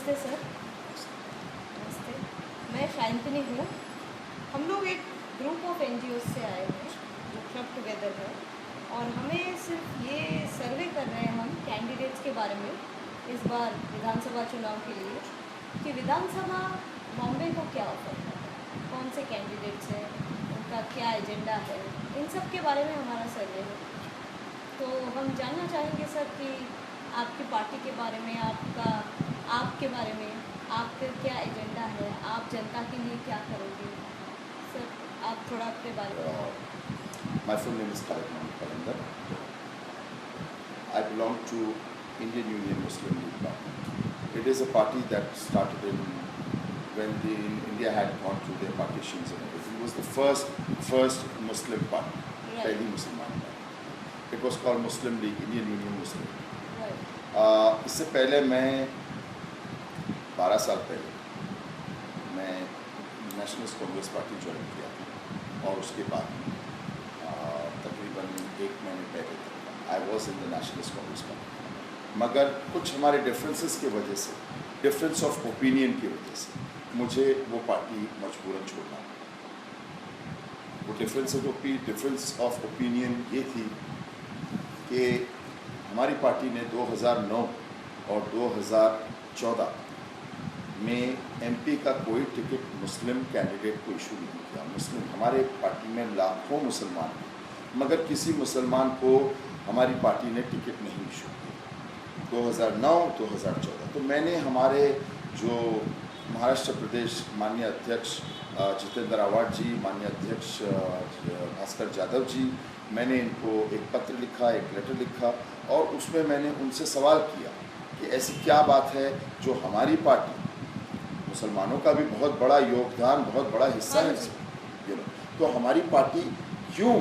नमस्ते सर। नमस्ते, मैं शांतिनी हूँ। हम लोग एक ग्रुप ऑफ एनजीओ से आए हैं जो क्लब टुगेदर है, और हमें सिर्फ ये सर्वे कर रहे हैं हम कैंडिडेट्स के बारे में इस बार विधानसभा चुनाव के लिए कि विधानसभा बॉम्बे को क्या ऑफर करता है, कौन से कैंडिडेट्स हैं, उनका क्या एजेंडा है, इन सब के बारे में हमारा सर्वे है। तो हम जानना चाहेंगे सर कि आपकी पार्टी के बारे में, आपके बारे में, आपका क्या एजेंडा है, आप जनता के लिए क्या करोगे सर, आप थोड़ा अपने बारे में बताएं। My full name is Khalid Mohammed Kalender. I belong to Indian Union Muslim League Party. It is a party that started when India had gone through their partitions and everything. It was the first Muslim party, Right. पहली मुसलमान party. It was called Muslim League, Indian Union Muslim League. Right. इससे पहले मैं 12 साल पहले मैं nationalist Congress party join किया था, और उसके बाद तकरीबन 1 महीने पहले तक I was in the nationalist Congress party. मगर कुछ हमारे डिफरेंसेस की वजह से, डिफरेंस ऑफ ओपिनियन की वजह से मुझे वो पार्टी मजबूरन छोड़ना। वो डिफरेंस ऑफ ओपिनियन ये थी कि हमारी पार्टी ने 2009 और 2014 में एमपी का कोई टिकट मुस्लिम कैंडिडेट को इशू नहीं किया। मुस्लिम हमारे पार्टी में लाखों मुसलमान हैं, मगर किसी मुसलमान को हमारी पार्टी ने टिकट नहीं इशू किया 2009-2014। तो मैंने हमारे जो महाराष्ट्र प्रदेश माननीय अध्यक्ष जितेंद्र आवाड जी, माननीय अध्यक्ष भास्कर जाधव जी, मैंने इनको एक पत्र लिखा, एक लेटर लिखा, और उसमें मैंने उनसे सवाल किया कि ऐसी क्या बात है जो हमारी पार्टी, मुसलमानों का भी बहुत बड़ा योगदान, बहुत बड़ा हिस्सा है इसमें, तो हमारी पार्टी क्यों,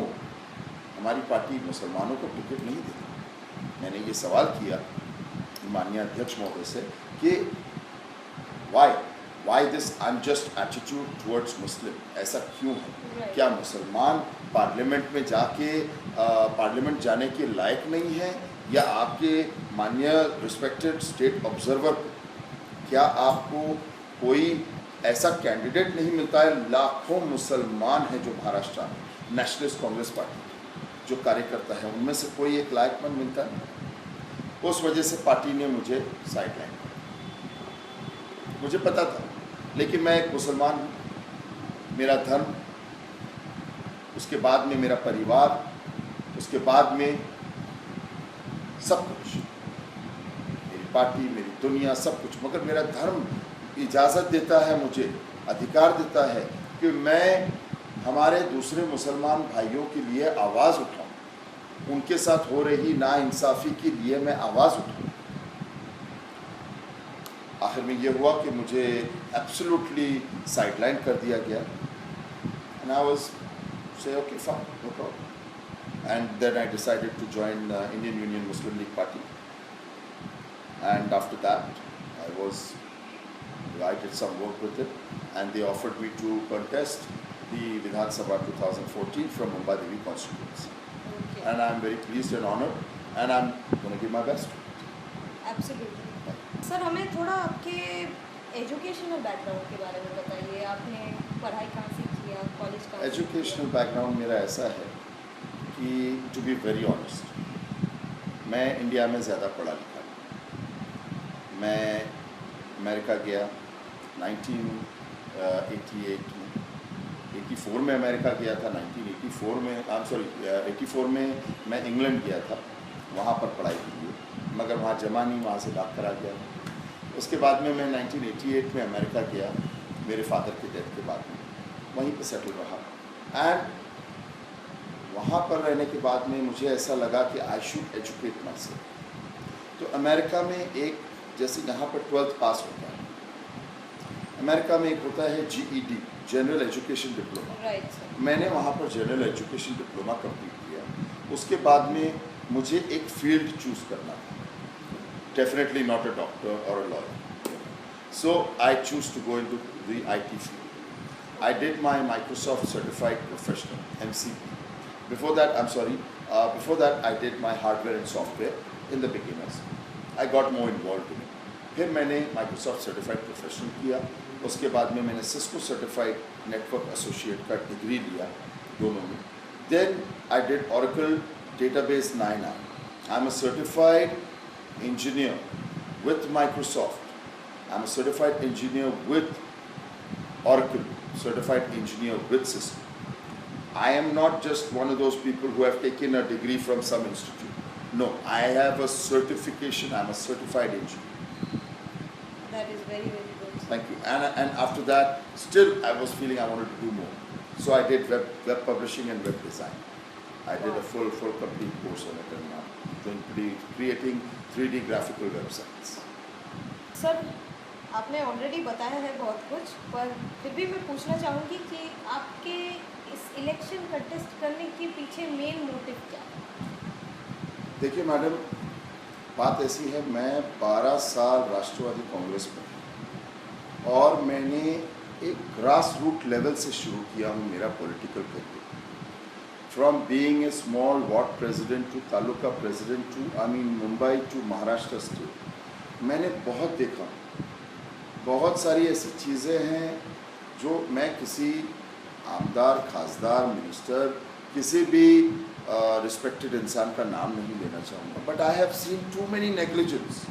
हमारी पार्टी मुसलमानों को टिकट नहीं देती। मैंने ये सवाल किया माननीय अध्यक्ष महोदय से कि why this unjust attitude towards Muslim, ऐसा क्यों है? क्या मुसलमान पार्लियामेंट में जाके पार्लियामेंट जाने के लायक नहीं है, या आपके माननीय रिस्पेक्टेड स्टेट ऑब्जर्वर क्या आपको कोई ऐसा कैंडिडेट नहीं मिलता है? लाखों मुसलमान हैं जो महाराष्ट्र में नेशनलिस्ट कांग्रेस पार्टी जो कार्यकर्ता है, उनमें से कोई एक लायकमंद मिलता है। उस वजह से पार्टी ने मुझे साइडलाइन किया। मुझे पता था, लेकिन मैं एक मुसलमान हूँ, मेरा धर्म, उसके बाद में मेरा परिवार, उसके बाद में सब कुछ, मेरी पार्टी, मेरी दुनिया, सब कुछ, मगर मेरा धर्म इजाज़त देता है, मुझे अधिकार देता है कि मैं हमारे दूसरे मुसलमान भाइयों के लिए आवाज़ उठाऊं, उनके साथ हो रही नाइंसाफ़ी के लिए मैं आवाज़ उठाऊं। आखिर में ये हुआ कि मुझे एब्सोल्युटली साइडलाइन कर दिया गया, and I was say okay fine, no problem, and then I decided to join Indian Union Muslim League party, and after that I was I did some work with it, and they offered me to contest the Vidhan Sabha 2014 from Mumbai Devi constituency. Okay. And I'm very pleased and honored, and I'm going to give my best. Absolutely. Sir, हमें थोड़ा आपके educational background के बारे में बताइए। आपने पढ़ाई कहाँ से किया, कॉलेज कहाँ से? एजुकेशनल बैकग्राउंड मेरा ऐसा है कि टू बी वेरी ऑनेस्ट, मैं इंडिया में ज़्यादा पढ़ा लिखा नहीं। मैं अमेरिका गया 1988 में, 84 में अमेरिका गया था, 1984 में 84 में मैं इंग्लैंड गया था, वहाँ पर पढ़ाई की, मगर वहाँ जमा नहीं, वहाँ से भाग कर आ गया। उसके बाद में मैं 1988 में अमेरिका गया, मेरे फादर के डेथ के बाद में वहीं पर सेटल रहा, एंड वहाँ पर रहने के बाद में मुझे ऐसा लगा कि I should educate my self. तो अमेरिका में एक, जैसे यहाँ पर 12th पास होता है, अमेरिका में एक होता है GED, general education diploma. Right. मैंने वहाँ पर जनरल एजुकेशन डिप्लोमा कंप्लीट किया। उसके बाद में मुझे एक फील्ड चूज़ करना था, definitely not a doctor or a lawyer, so I choose to go into the IT field. I did my Microsoft certified professional MCP। Before that I did my hardware and software in the beginners. I got more involved in it. फिर मैंने Microsoft certified professional किया, उसके बाद में मैंने Cisco certified network associate का degree लिया दोनों में। Then I did Oracle database 9i। I am a certified engineer with Microsoft. I'm a certified engineer with Oracle, certified engineer with Cisco. I am not just one of those people who have taken a degree from some institute. No, I have a certification. I'm a certified engineer. That is very, very good. Thank you. And after that, still I was feeling I wanted to do more. So I did web publishing and web design. I did a full complete course on it, and doing creating 3D graphical websites. Sir, आपने already बताया है बहुत कुछ, पर फिर भी मैं पूछना चाहूँगी कि आपके इस इलेक्शन कंटेस्ट करने के पीछे मेन मोटिव क्या है? देखिए मैडम, बात ऐसी है, मैं 12 साल राष्ट्रवादी कांग्रेस में हूँ और मैंने एक ग्रास रूट लेवल से शुरू किया हूँ मेरा political career. From being a small ward president to taluka president to Mumbai to Maharashtra state, मैंने बहुत देखा। बहुत सारी ऐसी चीज़ें हैं जो मैं किसी आमदार, खासदार, मिनिस्टर, किसी भी रिस्पेक्टेड इंसान का नाम नहीं लेना चाहूँगा, but I have seen too many negligence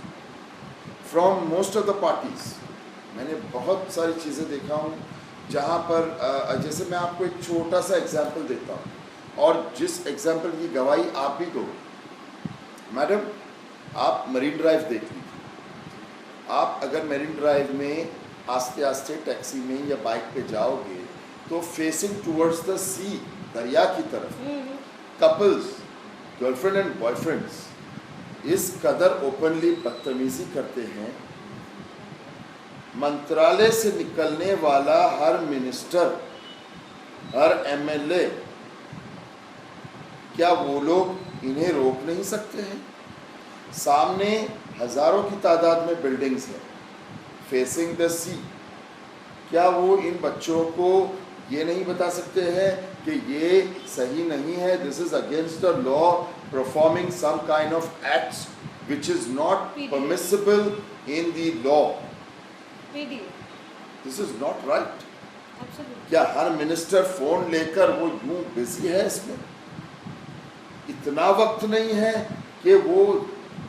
from most of the parties. मैंने बहुत सारी चीज़ें देखा हूँ जहाँ पर जैसे मैं आपको एक छोटा सा एग्जाम्पल देता हूँ, और जिस एग्जाम्पल की गवाही आप भी दो। मैडम, आप मरीन ड्राइव देख लीजिए। आप अगर मरीन ड्राइव में आस्ते आस्ते टैक्सी में या बाइक पे जाओगे तो फेसिंग टुवर्ड्स द सी, दरिया की तरफ, कपल्स, गर्लफ्रेंड एंड बॉयफ्रेंड्स इस कदर ओपनली बदतमीजी करते हैं। मंत्रालय से निकलने वाला हर मिनिस्टर, हर एमएलए, क्या वो लोग इन्हें रोक नहीं सकते हैं? सामने हजारों की तादाद में बिल्डिंग्स हैं, फेसिंग द सी, क्या वो इन बच्चों को ये नहीं बता सकते हैं कि ये सही नहीं है, this is against the law, performing some kind of acts which is not permissible in the law. This is not right. क्या हर मिनिस्टर फोन लेकर वो यूं बिजी है इसमें? इतना वक्त नहीं है कि वो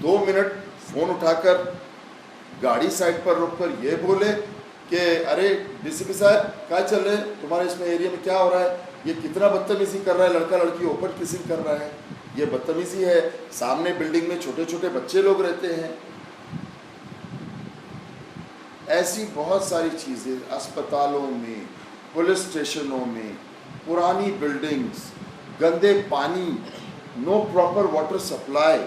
2 मिनट फोन उठाकर गाड़ी साइड पर रोककर ये बोले कि अरे डीसीपी साहब क्या चल रहे हैं तुम्हारे इसमें एरिया में, क्या हो रहा है, ये कितना बदतमीजी कर रहा है, लड़का लड़की ओपन किसिंग कर रहा है, ये बदतमीजी है। सामने बिल्डिंग में छोटे छोटे बच्चे लोग रहते हैं। ऐसी बहुत सारी चीज़ें अस्पतालों में, पुलिस स्टेशनों में, पुरानी बिल्डिंग्स, गंदे पानी, नो प्रॉपर वाटर सप्लाई।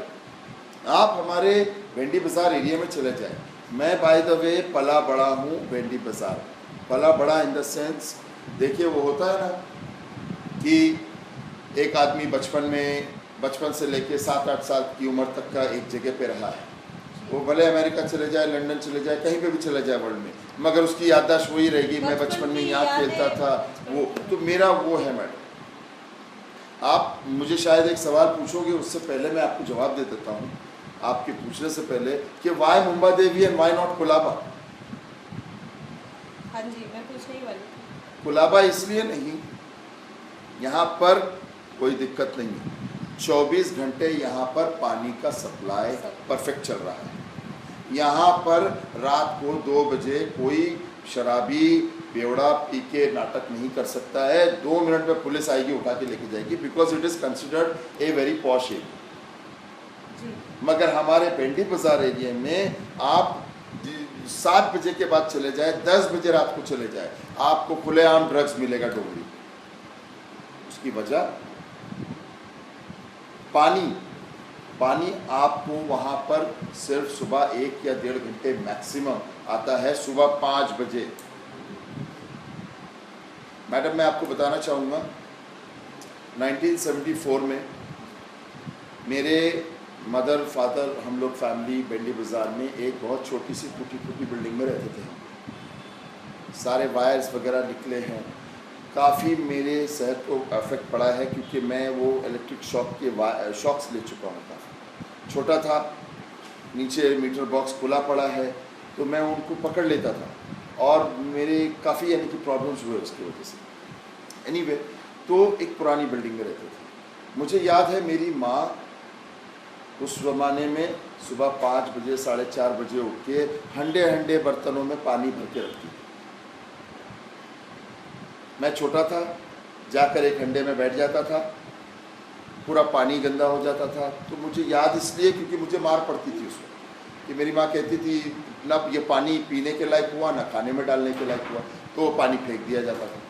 आप हमारे भेंडी बाज़ार एरिया में चले जाएं। मैं बाय द वे पला बड़ा हूँ भेंडी बाज़ार। पला बड़ा इन द सेंस, देखिए वो होता है ना कि एक आदमी बचपन से लेके 7-8 साल की उम्र तक का एक जगह पे रहा है। वो भले अमेरिका चले जाए, लंदन चले जाए, कहीं पे भी चले जाए वर्ल्ड में, मगर उसकी याददाश्त वही रहेगी, मैं बचपन में यहाँ खेलता था। वो तो मेरा वो है मैडम। आप मुझे शायद एक सवाल पूछोगे, उससे पहले मैं आपको जवाब दे देता हूँ आपके पूछने से पहले कि why Mumba Devi and why not Colaba. हाँ जी, मैं पूछने ही वाली थी। कुलाबा इसलिए नहीं, यहाँ पर कोई दिक्कत नहीं है, 24 घंटे यहाँ पर पानी का सप्लाई परफेक्ट चल रहा है। यहाँ पर रात को 2 बजे कोई शराबी बेवड़ा पी के नाटक नहीं कर सकता है। 2 मिनट में पुलिस आएगी, उठा के लेके जाएगी, because it is considered a very posh area. मगर हमारे भेंडी बाजार एरिया में आप 7 बजे के बाद चले जाए, 10 बजे रात को चले जाए, आपको खुलेआम ड्रग्स मिलेगा डोंगरी। उसकी वजह पानी आपको वहाँ पर सिर्फ सुबह 1 या 1.5 घंटे मैक्सिमम आता है, सुबह 5 बजे। मैडम, मैं आपको बताना चाहूँगा 1974 में मेरे मदर फादर, हम लोग फैमिली भेंडी बाज़ार में एक बहुत छोटी सी टूटी बिल्डिंग में रहते थे। सारे वायर्स वगैरह निकले हैं, काफ़ी मेरे सेहत को अफेक्ट पड़ा है, क्योंकि मैं वो इलेक्ट्रिक शॉक के शॉक्स ले चुका हूँ। काफ़ी छोटा था, नीचे मीटर बॉक्स खुला पड़ा है, तो मैं उनको पकड़ लेता था और मेरे काफ़ी यानी कि प्रॉब्लम्स हुए उसकी वजह से। एनीवे, तो एक पुरानी बिल्डिंग में रहते थे। मुझे याद है मेरी माँ उस ज़माने में सुबह 5 बजे 4:30 बजे उठ के हंडे बर्तनों में पानी भर के रखती थी। मैं छोटा था, जाकर एक हंडे में बैठ जाता था, पूरा पानी गंदा हो जाता था। तो मुझे याद इसलिए क्योंकि मुझे मार पड़ती थी उसमें, कि मेरी माँ कहती थी ना ये पानी पीने के लायक हुआ ना खाने में डालने के लायक हुआ, तो वो पानी फेंक दिया जाता था।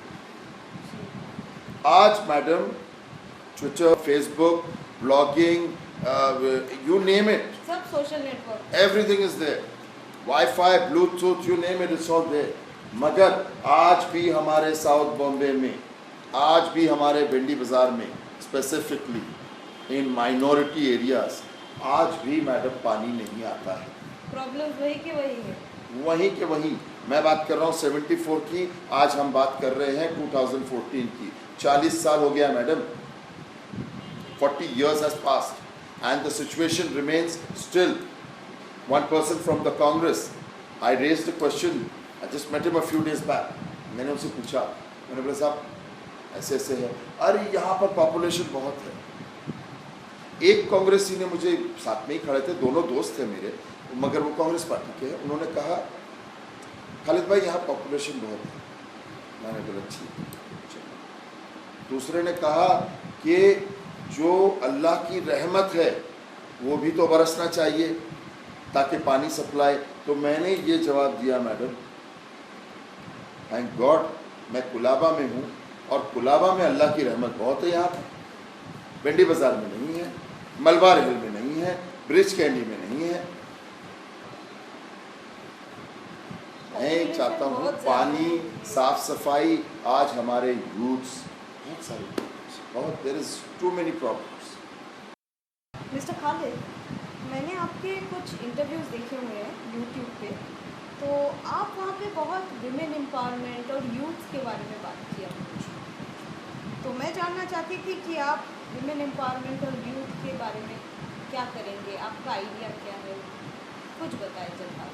आज madam Twitter, Facebook, blogging, you name it, सब social network, everything is there, wifi, Bluetooth, you name it, it's all there. मगर आज भी हमारे साउथ बॉम्बे में, आज भी हमारे भिंडी बाजार में, स्पेसिफिकली इन माइनॉरिटी एरियाज, आज भी मैडम पानी नहीं आता है। प्रॉब्लम वही की वही है, वहीं के वहीं। मैं बात कर रहा हूँ 74 की, आज हम बात कर रहे हैं 2014 की। 40 साल हो गया madam, 40 years has passed and the situation remains still. One person from the Congress, I raised a question, I just met him a few days back. मैंने उनसे पूछा, मैंने बोला साहब ऐसे ऐसे है, अरे यहाँ पर पॉपुलेशन बहुत है। एक कांग्रेसी ने मुझे, साथ में ही खड़े थे, दोनों दोस्त थे मेरे, मगर वो कांग्रेस पार्टी के हैं, उन्होंने कहा खालिद भाई यहाँ पॉपुलेशन बहुत है। मैंने बोला ठीक है। दूसरे ने कहा कि जो अल्लाह की रहमत है वो भी तो बरसना चाहिए ताकि पानी सप्लाई। तो मैंने ये जवाब दिया, मैडम थैंक गॉड मैं कुलाबा में हूँ और कुलाबा में अल्लाह की रहमत बहुत है। यहाँ भिंडी बाजार में नहीं है, मलबार हिल में नहीं है, ब्रिज कैंडी में नहीं है। मैं चाहता हूँ पानी, साफ सफाई, आज हमारे यूथ्स बहुत सारे बहुत, there is too many problems. Mister Khalid, मैंने आपके कुछ इंटरव्यूज़ देखे हुए हैं यूट्यूब पे, तो आप वहाँ पे बहुत विमेन एम्पावरमेंट और यूथ के बारे में बात किया। तो मैं जानना चाहती थी कि आप विमेन एम्पावरमेंट और यूथ के बारे में क्या करेंगे, आपका आइडिया क्या है, कुछ बताएं जरा।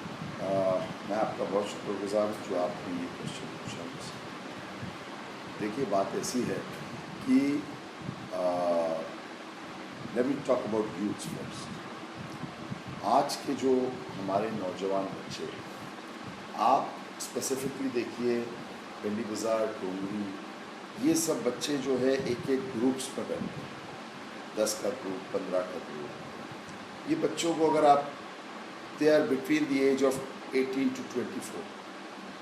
मैं आपका बहुत शुक्रगुजार हूँ जो आपने ये क्वेश्चन पूछा मुझसे। देखिए बात ऐसी है कि let me talk about youths first. आज के जो हमारे नौजवान बच्चे, आप स्पेसिफिकली देखिए भिंडी बाजार, डोंगरी, ये सब बच्चे जो है एक एक ग्रुप्स में बैठते हैं, 10 का ग्रुप, 15 का ग्रुप। ये बच्चों को अगर आप, they are between the age of 18 to 24,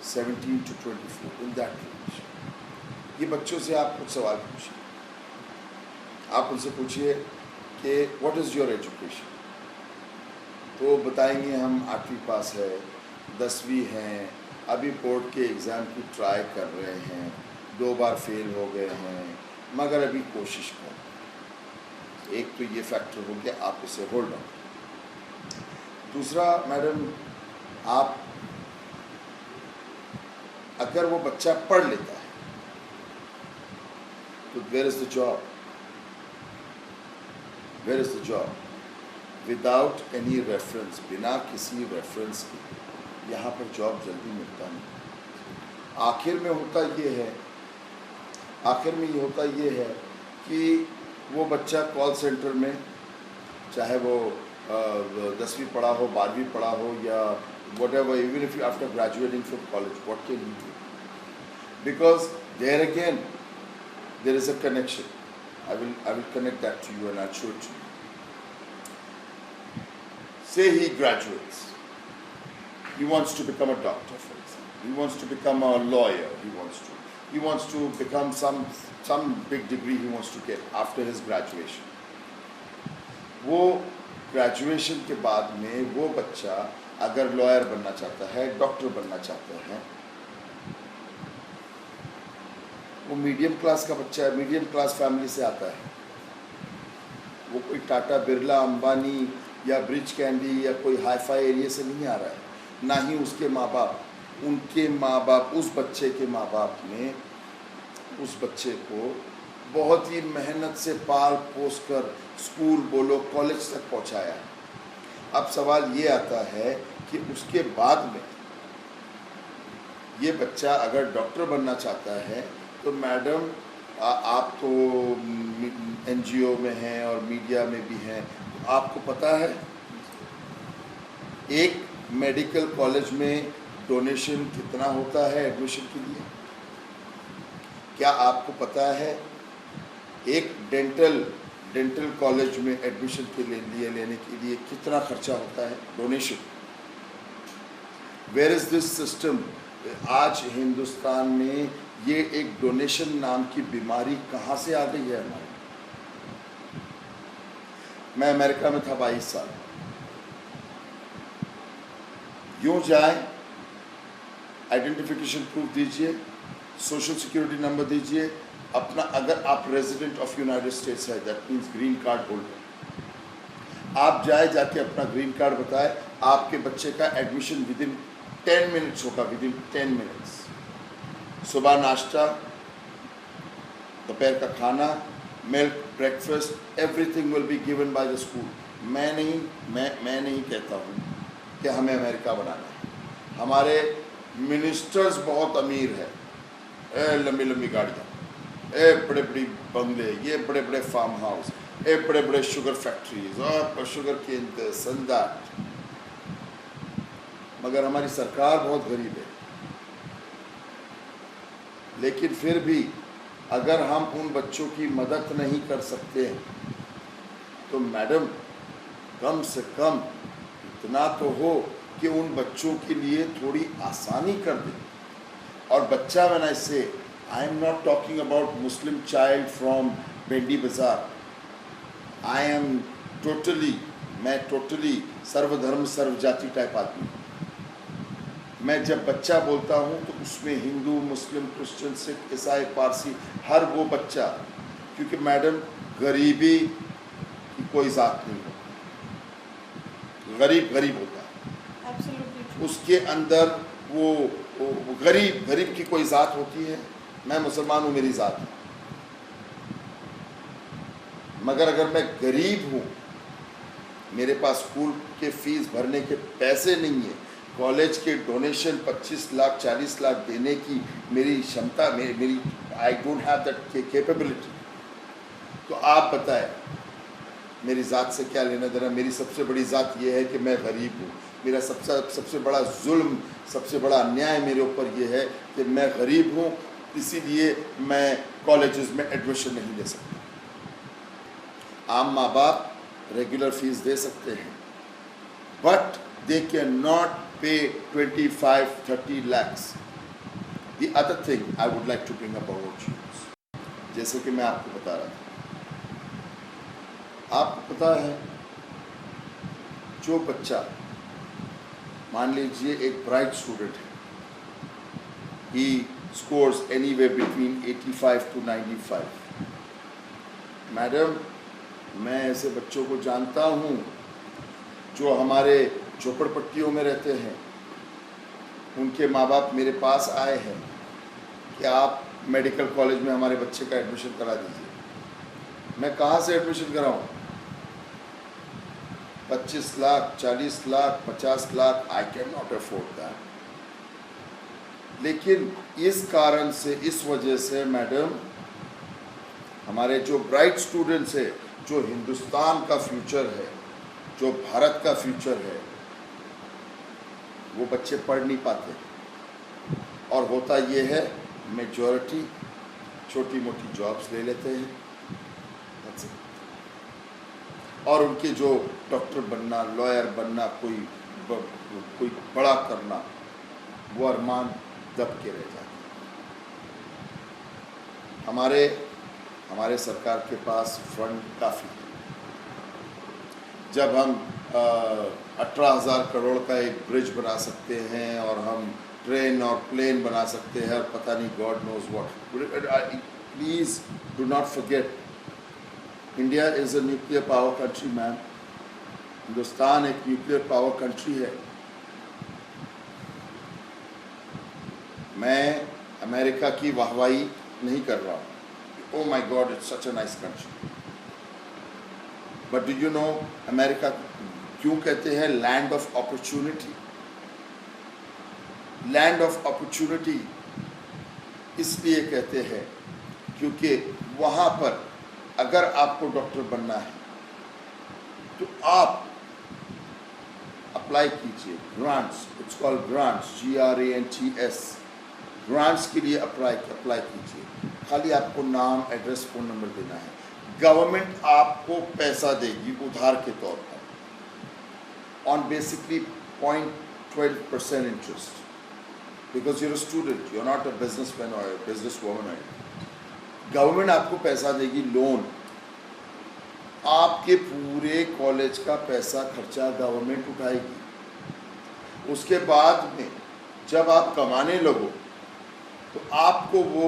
17 to 24, in that range. ये बच्चों से आप कुछ सवाल पूछिए, आप उनसे पूछिए कि व्हाट इज़ योर एजुकेशन, तो बताएंगे हम 8वीं पास है, 10वीं हैं, अभी बोर्ड के एग्ज़ाम की ट्राई कर रहे हैं, 2 बार फेल हो गए हैं, मगर अभी कोशिश कर रहे हैं। एक तो ये फैक्टर हो गया, आप इसे होल्ड ऑन। दूसरा मैडम, आप अगर वो बच्चा पढ़ लेता है तो where is the job, where is the job without any reference, बिना किसी रेफरेंस के यहाँ पर जॉब जल्दी मिलता नहीं। आखिर में होता ये है कि वो बच्चा कॉल सेंटर में, चाहे वो 10वीं पढ़ा हो, 12वीं पढ़ा हो, या whatever, even if you after graduating from college, what can you do? Because there again there is a connection. I will connect that to you and I'll show it to you. Say he graduates, he wants to become a doctor, for example, he wants to become a lawyer, he wants to become some big degree he wants to get after his graduation. वो graduation के बाद में वो बच्चा अगर lawyer बनना चाहता है, डॉक्टर बनना चाहता है, वो मीडियम क्लास का बच्चा है, मीडियम क्लास फैमिली से आता है, वो कोई टाटा बिरला, अंबानी या ब्रिज कैंडी या कोई हाईफाई एरिया से नहीं आ रहा है। ना ही उसके माँ बाप, उनके माँ बाप, उस बच्चे के माँ बाप ने उस बच्चे को बहुत ही मेहनत से पाल पोस कर स्कूल बोलो कॉलेज तक पहुंचाया। अब सवाल ये आता है कि उसके बाद में ये बच्चा अगर डॉक्टर बनना चाहता है तो मैडम आप तो एनजीओ में हैं और मीडिया में भी हैं, तो आपको पता है एक मेडिकल कॉलेज में डोनेशन कितना होता है एडमिशन के लिए? क्या आपको पता है एक डेंटल कॉलेज में एडमिशन के लिए लेने के लिए कितना खर्चा होता है donation? Where is this system? आज हिंदुस्तान में ये एक डोनेशन नाम की बीमारी कहाँ से आ गई है हमारे? मैं अमेरिका में था 22 साल। यूं जाए, आइडेंटिफिकेशन प्रूफ दीजिए, सोशल सिक्योरिटी नंबर दीजिए अपना, अगर आप रेजिडेंट ऑफ यूनाइटेड स्टेट्स है, that means green card holder, आप जाके अपना ग्रीन कार्ड बताए, आपके बच्चे का एडमिशन विदिन 10 मिनट्स होगा, विदिन 10 मिनट्स। सुबह नाश्ता, दोपहर का खाना, milk, breakfast, everything will be given by the school. मैं नहीं कहता हूँ कि हमें अमेरिका बनाना है। हमारे मिनिस्टर्स बहुत अमीर है, लंबी लंबी गाड़ियाँ, बड़े बड़ी बंगले, ये बड़े बड़े फार्म हाउस, बड़े बड़े शुगर फैक्ट्रीज और शुगर केंद्र संदाट, मगर हमारी सरकार बहुत गरीब है। लेकिन फिर भी अगर हम उन बच्चों की मदद नहीं कर सकते तो मैडम कम से कम इतना तो हो कि उन बच्चों के लिए थोड़ी आसानी कर दें। और बच्चा व्हेन आई से, आई am not talking about Muslim child from भेंडी बाजार, आई एम मैं टोटली सर्वधर्म सर्वजाति टाइप आदमी। मैं जब बच्चा बोलता हूँ तो उसमें हिंदू, मुस्लिम, क्रिश्चियन, सिख, ईसाई, पारसी, हर वो बच्चा, क्योंकि मैडम गरीबी की कोई ज़ात नहीं है, गरीब होता है। Absolutely. उसके अंदर वो गरीब की कोई ज़ात होती है। मैं मुसलमान हूँ, मेरी ज़ात है, मगर अगर मैं गरीब हूँ, मेरे पास स्कूल के फीस भरने के पैसे नहीं है, कॉलेज के डोनेशन 25 लाख 40 लाख देने की मेरी क्षमता, मेरी I don't have that capability, तो आप बताएं मेरी ज़ात से क्या लेना देना? मेरी सबसे बड़ी ज़ात ये है कि मैं गरीब हूँ। मेरा सबसे बड़ा जुल्म, सबसे बड़ा अन्याय मेरे ऊपर ये है कि मैं गरीब हूँ, इसीलिए मैं कॉलेजेस में एडमिशन नहीं ले सकता। आम माँ बाप रेगुलर फीस दे सकते हैं, बट दे कैन नॉट पे 25-30 lakhs. The other thing I would like to bring up about you, जैसे कि मैं आपको बता रहा था, आपको पता है जो बच्चा, मान लीजिए एक ब्राइट स्टूडेंट है, he scores anywhere between 85 to 95. Madam, मैं ऐसे बच्चों को जानता हूँ जो हमारे झोपड़पट्टियों में रहते हैं, उनके माँ बाप मेरे पास आए हैं कि आप मेडिकल कॉलेज में हमारे बच्चे का एडमिशन करा दीजिए। मैं कहाँ से एडमिशन कराऊँ? 25 lakh, 40 lakh, 50 lakh, I can not afford that. लेकिन इस कारण से, इस वजह से मैडम, हमारे जो ब्राइट स्टूडेंट्स है, जो हिंदुस्तान का फ्यूचर है, जो भारत का फ्यूचर है, वो बच्चे पढ़ नहीं पाते। और होता ये है, मेजॉरिटी छोटी मोटी जॉब्स ले लेते हैं, और उनके जो डॉक्टर बनना, लॉयर बनना, कोई बड़ा करना, वो अरमान दब के रह जाते हैं। हमारे सरकार के पास फंड काफ़ी है। जब हम 18,000 करोड़ का एक ब्रिज बना सकते हैं, और हम ट्रेन और प्लेन बना सकते हैं, और पता नहीं God knows what. Please do not forget, India is a nuclear power country ma'am. Hindustan एक न्यूक्लियर पावर कंट्री है। मैं अमेरिका की वाहवाही नहीं कर रहा हूँ, oh my God, it's such a nice country. But do you know America क्यों कहते हैं land of opportunity? Land of opportunity इसलिए कहते हैं क्योंकि वहाँ पर अगर आपको डॉक्टर बनना है तो आप अप्लाई कीजिए grants, it's called grants, GRANTS, grants के लिए अप्लाई कीजिए। खाली आपको नाम, एड्रेस, फ़ोन नंबर देना है। गवर्नमेंट आपको पैसा देगी उधार के तौर पर on basically 0.12% interest, because you're a student, you are not a businessman or business woman. Government आपको पैसा देगी, लोन, आपके पूरे कॉलेज का पैसा खर्चा गवर्नमेंट उठाएगी। उसके बाद में जब आप कमाने लगो तो आपको वो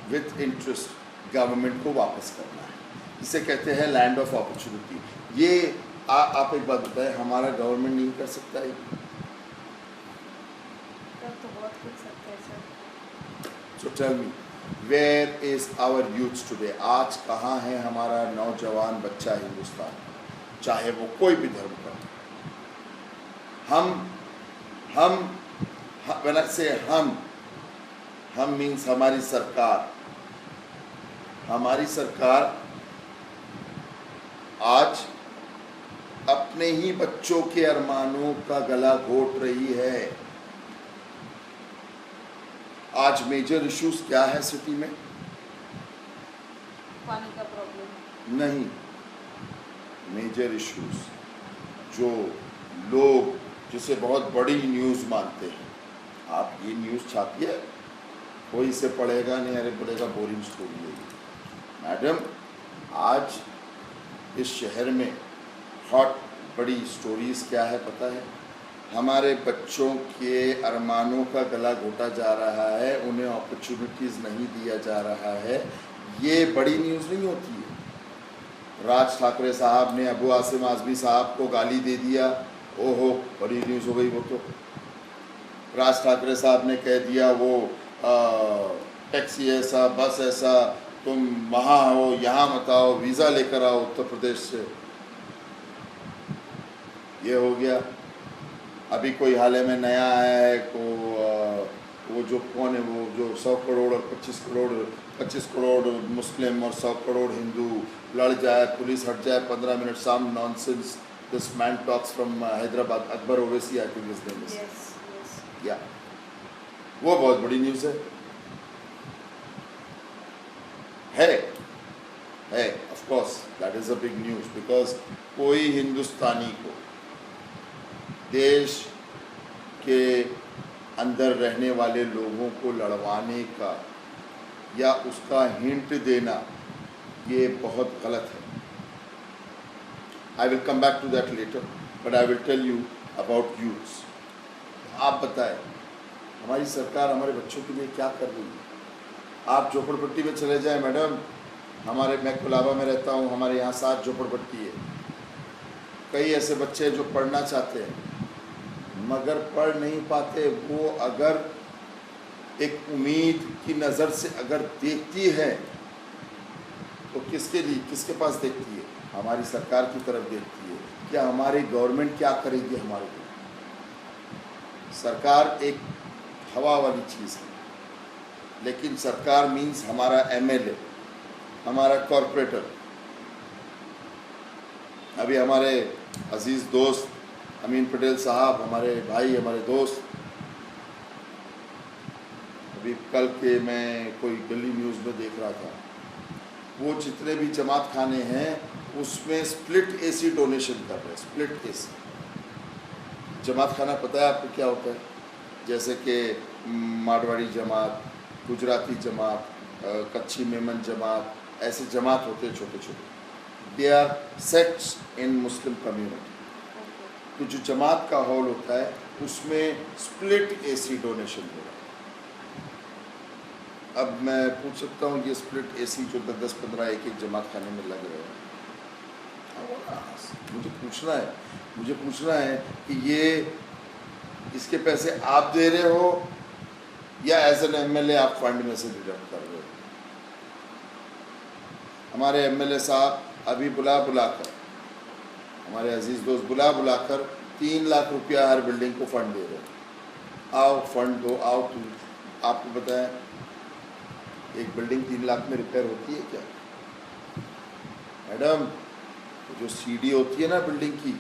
विथ इंटरेस्ट गवर्नमेंट को वापस करना है। इसे कहते हैं लैंड ऑफ अपॉर्चुनिटी। ये आप एक बात बताएं, हमारा गवर्नमेंट नहीं कर सकता है? तो बहुत कुछ सकते हैं sir. So tell me, where is our youth today? आज कहाँ है हमारा नौजवान बच्चा हिंदुस्तान, चाहे वो कोई भी धर्म का। व्हेन आई से हम मीन्स हमारी सरकार आज अपने ही बच्चों के अरमानों का गला घोट रही है। आज मेजर इश्यूज क्या है सिटी में? पानी का प्रॉब्लम नहीं, मेजर इश्यूज जो लोग जिसे बहुत बड़ी न्यूज़ मानते हैं, आप ये न्यूज़ छापिए, कोई इसे पढ़ेगा नहीं, अरे बोलेगा बोरिंग स्टोरी है। मैडम, आज इस शहर में हॉट बड़ी स्टोरीज क्या है पता है? हमारे बच्चों के अरमानों का गला घोटा जा रहा है, उन्हें अपॉर्चुनिटीज़ नहीं दिया जा रहा है। ये बड़ी न्यूज़ नहीं होती है। राज ठाकरे साहब ने अबू आसिम आज़मी साहब को गाली दे दिया, ओहो बड़ी न्यूज़ हो गई वो तो। राज ठाकरे साहब ने कह दिया वो टैक्सी ऐसा, बस ऐसा, तुम वहाँ हो यहाँ मत आओ, वीज़ा लेकर आओ उत्तर प्रदेश से। ये हो गया। अभी कोई हाल में नया आया है वो जो कौन है, वो जो 100 करोड़ और 25 करोड़ मुस्लिम और 100 करोड़ हिंदू लड़ जाए, पुलिस हट जाए 15 minute, some nonsense, this man talks from Hyderabad, Akbar Owaisi I think his name is, या वो बहुत बड़ी न्यूज़ है of course that is a big news, because कोई हिंदुस्तानी को देश के अंदर रहने वाले लोगों को लड़वाने का या उसका हिंट देना ये बहुत गलत है। I will come back to that later, but I will tell you about youths. आप बताएं हमारी सरकार हमारे बच्चों के लिए क्या कर रही है? आप झोपड़पट्टी में चले जाएं मैडम, मैं कोलाबा में रहता हूँ, हमारे यहाँ 7 झोपड़पट्टी है। कई ऐसे बच्चे जो पढ़ना चाहते हैं मगर पढ़ नहीं पाते। वो अगर एक उम्मीद की नज़र से अगर देखती है तो किसके पास देखती है? हमारी सरकार की तरफ देखती है। क्या हमारी गवर्नमेंट क्या करेगी हमारे लिए? सरकार एक हवा वाली चीज़ है, लेकिन सरकार मीन्स हमारा MLA, हमारा कॉरपोरेटर। अभी हमारे अजीज़ दोस्त अमीन पटेल साहब, हमारे भाई, हमारे दोस्त, अभी कल के मैं कोई गली न्यूज़ में देख रहा था, वो जितने भी जमात खाने हैं उसमें स्प्लिट AC डोनेशन कर रहे हैं। स्प्लिट AC जमात खाना पता है आपको क्या होता है? जैसे कि मारवाड़ी जमात, गुजराती जमात, कच्छी मेमन जमात, ऐसे जमात होते हैं छोटे छोटे। They are sects in Muslim community. तो जो जमात का हॉल होता है उसमें स्प्लिट AC डोनेशन हो रहा है। अब मैं पूछ सकता हूँ ये स्प्लिट AC जो 10-15 एक जमात खाने में लग रहे हैं, मुझे पूछना है कि ये इसके पैसे आप दे रहे हो या एज एन MLA आप फंड में से डिडक्ट कर रहे हो? हमारे MLA साहब अभी बुलाकर, हमारे अजीज़ दोस्त बुलाकर 3 लाख रुपया हर बिल्डिंग को फंड दे रहे हैं। आओ फंड दो, आओ तुम। आपको बताएं, एक बिल्डिंग 3 लाख में रिपेयर होती है क्या मैडम? जो सीढ़ी होती है ना बिल्डिंग की,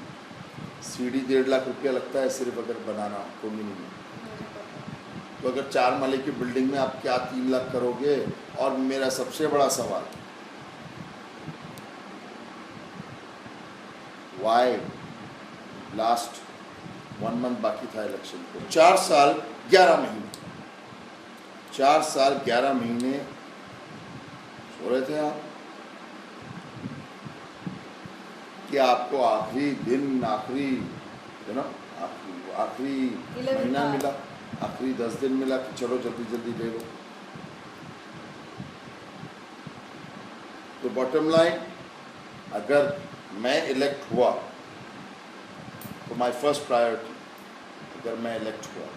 सीढ़ी 1.5 लाख रुपया लगता है सिर्फ अगर बनाना कॉलोनी में। तो अगर 4 माले की बिल्डिंग में आप क्या 3 लाख करोगे? और मेरा सबसे बड़ा सवाल, वाई लास्ट 1 मंथ बाकी था इलेक्शन को, 4 साल 11 महीने, 4 साल 11 महीने सो रहे थे आप कि आपको आखिरी दिन, आखिरी महीना मिला, आखिरी 10 दिन मिला कि चलो जल्दी जल्दी ले लो। तो बॉटम लाइन, अगर मैं इलेक्ट हुआ तो माय फर्स्ट प्रायोरिटी, अगर मैं इलेक्ट हुआ,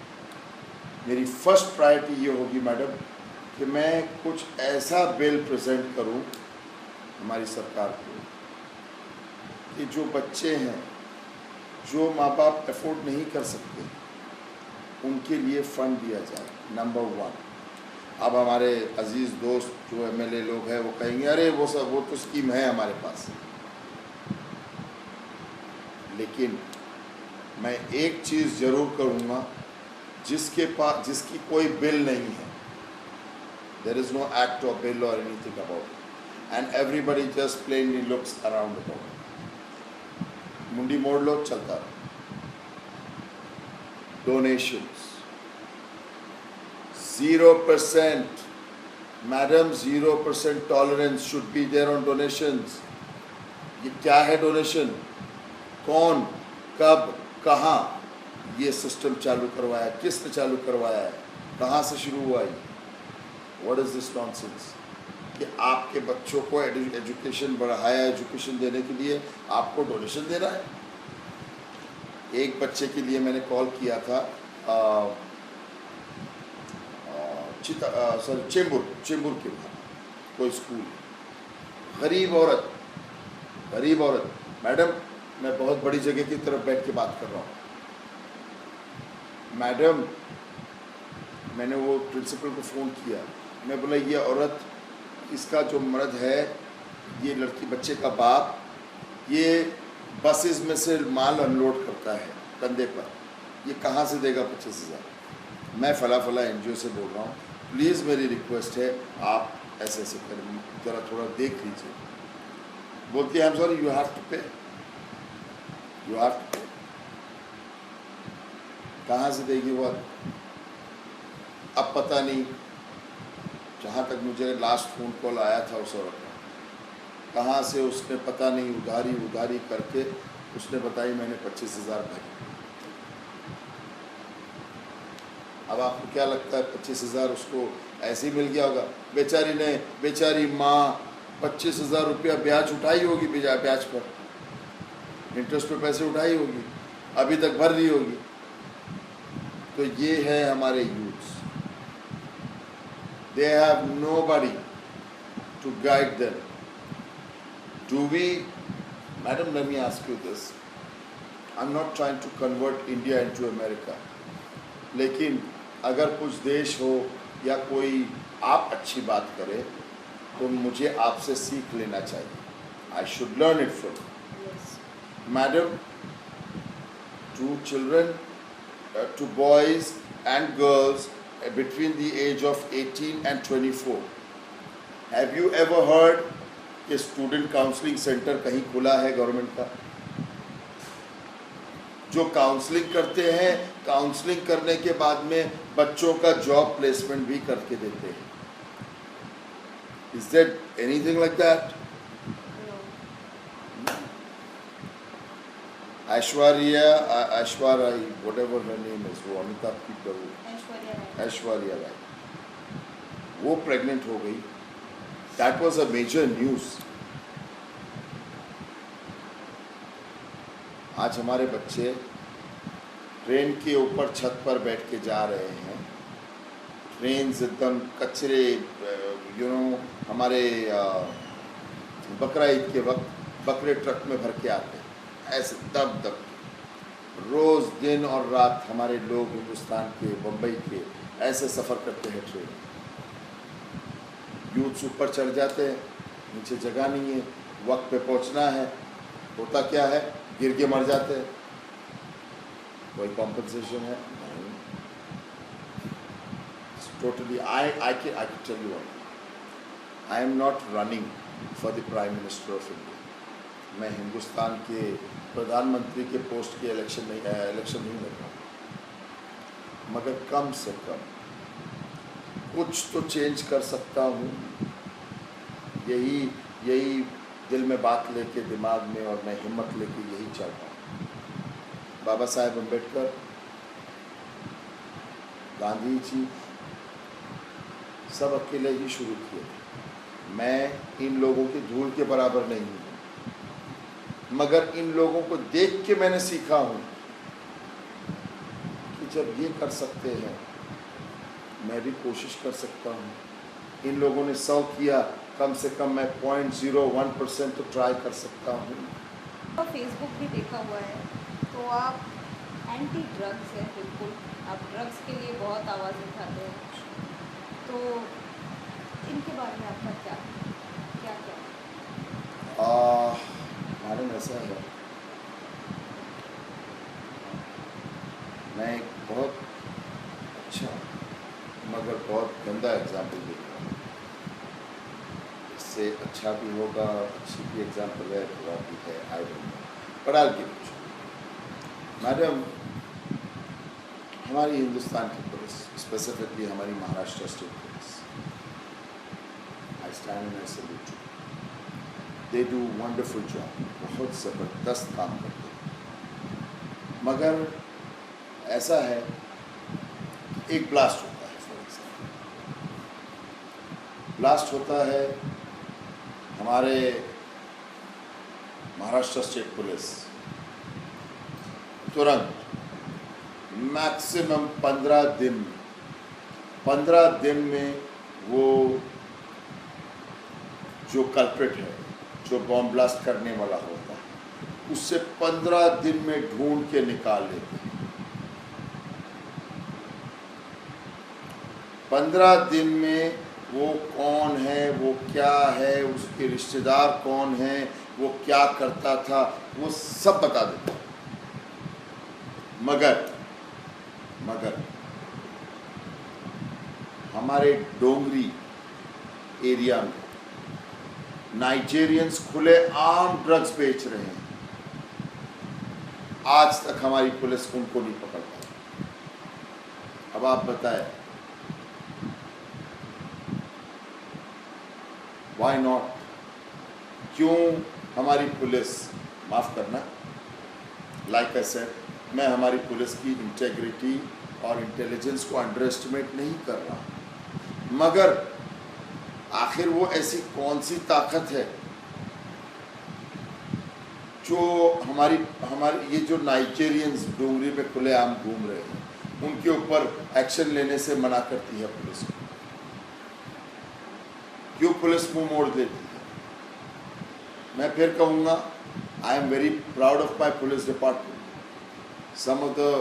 मेरी फर्स्ट प्रायोरिटी ये होगी मैडम कि मैं कुछ ऐसा बिल प्रेजेंट करूं हमारी सरकार को कि जो बच्चे हैं, जो माँ बाप अफोर्ड नहीं कर सकते, उनके लिए फ़ंड दिया जाए, नंबर 1। अब हमारे अजीज़ दोस्त जो एमएलए लोग हैं वो कहेंगे अरे वो तो स्कीम है हमारे पास, लेकिन मैं एक चीज़ ज़रूर करूँगा, जिसकी कोई बिल नहीं है, there is no act or bill or anything about it, and everybody just plainly looks around about it, मुंडी मोड़ लो, चलता रहो। Donations 0%, madam 0% tolerance should be there on donations. ये क्या है डोनेशन? कौन, कब, कहाँ ये सिस्टम चालू करवाया, किसने चालू करवाया है, कहाँ से शुरू हुआ है? व्हाट इज दिस नॉनसेंस कि आपके बच्चों को एजुकेशन, हायर एजुकेशन देने के लिए आपको डोनेशन देना है? एक बच्चे के लिए मैंने कॉल किया था चेंबूर के वहाँ कोई स्कूल, गरीब औरत, मैडम मैं बहुत बड़ी जगह की तरफ बैठ के बात कर रहा हूँ मैडम, मैंने वो प्रिंसिपल को फ़ोन किया, मैं बोला ये औरत, इसका जो मर्द है, ये लड़की बच्चे का बाप, ये बसेस में से माल अनलोड करता है कंधे पर, ये कहाँ से देगा 25,000? मैं फला एनजीओ से बोल रहा हूँ, प्लीज़ मेरी रिक्वेस्ट है आप ऐसे करें, ज़रा थोड़ा देख लीजिए। बोलती है I am sorry, you have to pay, कहाँ से देगी वो? अब पता नहीं, जहाँ तक मुझे लास्ट फ़ोन कॉल आया था उस औरत का, कहाँ से उसने पता नहीं उधारी करके उसने बताई मैंने 25,000 भरे। अब आपको क्या लगता है 25,000 उसको ऐसे ही मिल गया होगा? बेचारी माँ 25,000 रुपया ब्याज उठाई होगी, ब्याज पर, इंटरेस्ट पे पैसे उठाई होगी, अभी तक भर रही होगी। तो ये है हमारे youths, they have nobody to guide them. Do we, madam, let me ask you this, I'm not trying to convert India into America, लेकिन अगर कुछ देश हो या कोई आप अच्छी बात करे तो मुझे आपसे सीख लेना चाहिए, I should learn it from you. Yes. Madam, to children, to boys and girls between the age of 18 and 24, have you ever heard कि स्टूडेंट काउंसलिंग सेंटर कहीं खुला है गवर्नमेंट का? जो काउंसलिंग करते हैं, काउंसलिंग करने के बाद में बच्चों का जॉब प्लेसमेंट भी करके देते हैं। Is there anything like that? No. Aishwarya, whatever her name is, वो अमिताभ की बहू, ऐश्वर्या राय, वो प्रेग्नेंट हो गई। That was a major news. आज हमारे बच्चे ट्रेन के ऊपर छत पर बैठ के जा रहे हैं, ट्रेन एकदम कचरे, हमारे बकरा ईद के वक्त बकरे ट्रक में भर के आते हैं, ऐसे दब रोज़ दिन और रात हमारे लोग हिंदुस्तान के, बम्बई के ऐसे सफ़र करते हैं ट्रेन। यूथ्स ऊपर चढ़ जाते हैं, नीचे जगह नहीं है, वक्त पे पहुंचना है, होता क्या है, गिर के मर जाते हैं। कोई कॉम्पनसेशन है नहीं। Totally I can tell you one, I am not running for the prime minister of India. मैं हिंदुस्तान के प्रधानमंत्री के पोस्ट के इलेक्शन नहीं लड़ रहा हूँ, मगर कम से कम कुछ तो चेंज कर सकता हूँ। यही दिल में बात लेके, दिमाग में, और मैं हिम्मत लेके यही चल रहा हूँ। बाबा साहेब अम्बेडकर, गांधी जी सब अकेले ही शुरू किए थे। मैं इन लोगों की धूल के बराबर नहीं हूँ, मगर इन लोगों को देख के मैंने सीखा हूँ कि जब ये कर सकते हैं मैं भी कोशिश कर सकता हूँ। इन लोगों ने 100 किया, कम से कम मैं 0.01% तो ट्राई कर सकता हूँ। फेसबुक भी देखा हुआ है, तो आप एंटी ड्रग्स हैं बिल्कुल, आप ड्रग्स के लिए बहुत आवाज़ उठाते हैं, तो इनके बारे में आपका क्या मैडम ऐसा है, मैं एक बहुत अच्छा मगर बहुत गंदा एग्जाम्पल दे रहा हूँ। इससे अच्छा भी होगा, अच्छी भी एग्जाम्पल है, बुरा भी है, आई don't no, but I give it. Madam, हमारी हिंदुस्तान की पुलिस, स्पेसिफिकली हमारी Maharashtra state police, I stand and I salute you. They do wonderful job, बहुत ज़बरदस्त काम करते हैं। मगर ऐसा है, एक ब्लास्ट होता है, फॉर एग्जाम्पल ब्लास्ट होता है, हमारे महाराष्ट्र स्टेट पुलिस तुरंत मैक्सिमम 15 दिन में वो जो कल्प्रिट है, जो बॉम्ब ब्लास्ट करने वाला होता है, उससे 15 दिन में ढूंढ के निकाल लेते हैं। 15 दिन में वो कौन है, वो क्या है, उसके रिश्तेदार कौन है, वो क्या करता था, वो सब बता देते हैं। मगर हमारे डोंगरी एरिया में नाइजेरियंस खुले आम ड्रग्स बेच रहे हैं। आज तक हमारी पुलिस उनको नहीं पकड़ पाई। अब आप बताएं, व्हाई नॉट? क्यों हमारी पुलिस, माफ़ करना, लाइक आई सेड, मैं हमारी पुलिस की इंटेग्रिटी और इंटेलिजेंस को अंडर एस्टिमेट नहीं कर रहा, मगर आखिर वो ऐसी कौन सी ताकत है जो हमारी ये जो नाइजेरियंस डोंगरी में खुलेआम घूम रहे हैं, उनके ऊपर एक्शन लेने से मना करती है पुलिस को? क्यों पुलिस मुंह मोड़ देती है? मैं फिर कहूँगा, I am very proud of my police department, some of the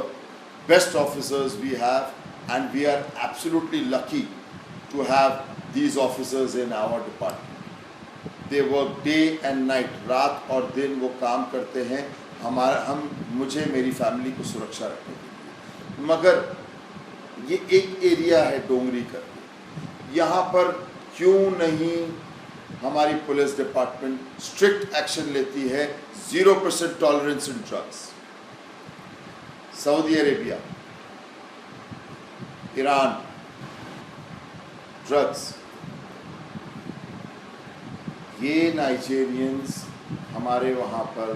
best officers we have, and we are absolutely lucky to have these officers in our department. They work day and night, रात और दिन वो काम करते हैं मुझे, मेरी family को सुरक्षा रखने के लिए। मगर ये एक एरिया है डोंगरी करके, यहाँ पर क्यों नहीं हमारी पुलिस डिपार्टमेंट स्ट्रिक्ट एक्शन लेती है? 0% tolerance in drugs. Saudi Arabia, Iran, drugs, ये नाइजेरियंस हमारे वहाँ पर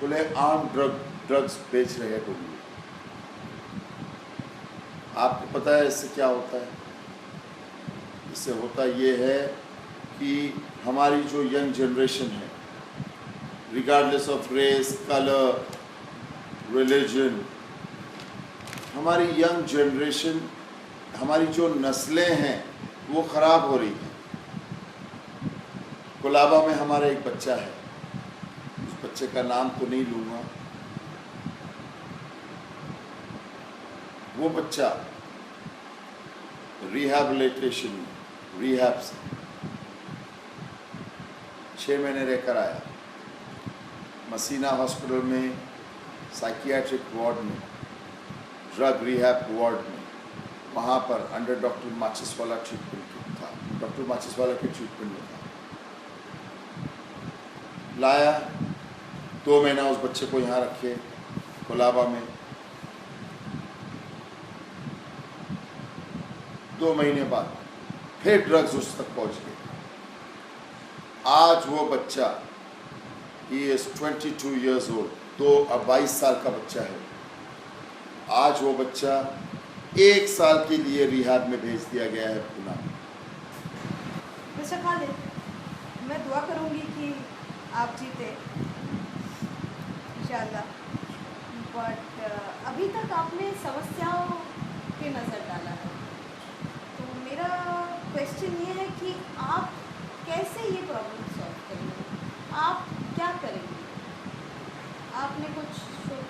खुलेआम ड्रग्स बेच रहे हैं डोंगरी। आपको पता है इससे क्या होता है? इससे होता ये है कि हमारी जो यंग जनरेशन है, regardless of race, colour, religion, हमारी यंग जनरेशन, हमारी जो नस्लें हैं वो ख़राब हो रही हैं। कोलाबा में हमारा एक बच्चा है, उस बच्चे का नाम तो नहीं लूँगा, वो बच्चा रिहैबिलिटेशन रिहैब से 6 महीने रहकर आया, मसीना हॉस्पिटल में साइकियाट्रिक वार्ड में, ड्रग रिहैब वार्ड में, वहाँ पर अंडर डॉक्टर माचिसवाला ट्रीटमेंट था, डॉक्टर माचिसवाला के ट्रीटमेंट में था। लाया, 2 महीना उस बच्चे को यहाँ रखे कोलाबा में। 2 महीने बाद फिर ड्रग्स उस तक पहुँच गए। आज वो बच्चा he is 22 years old, तो अब 22 साल का बच्चा है। आज वो बच्चा 1 साल के लिए रिहाब में भेज दिया गया है पुणे। मिस्टर खालिद, मैं दुआ करूंगी कि आप जीते इंशाल्लाह, बट अभी तक आपने समस्याओं पे नज़र डाला है, तो मेरा क्वेश्चन ये है कि आप कैसे ये प्रॉब्लम सॉल्व करेंगे, आप क्या करेंगे? आपने कुछ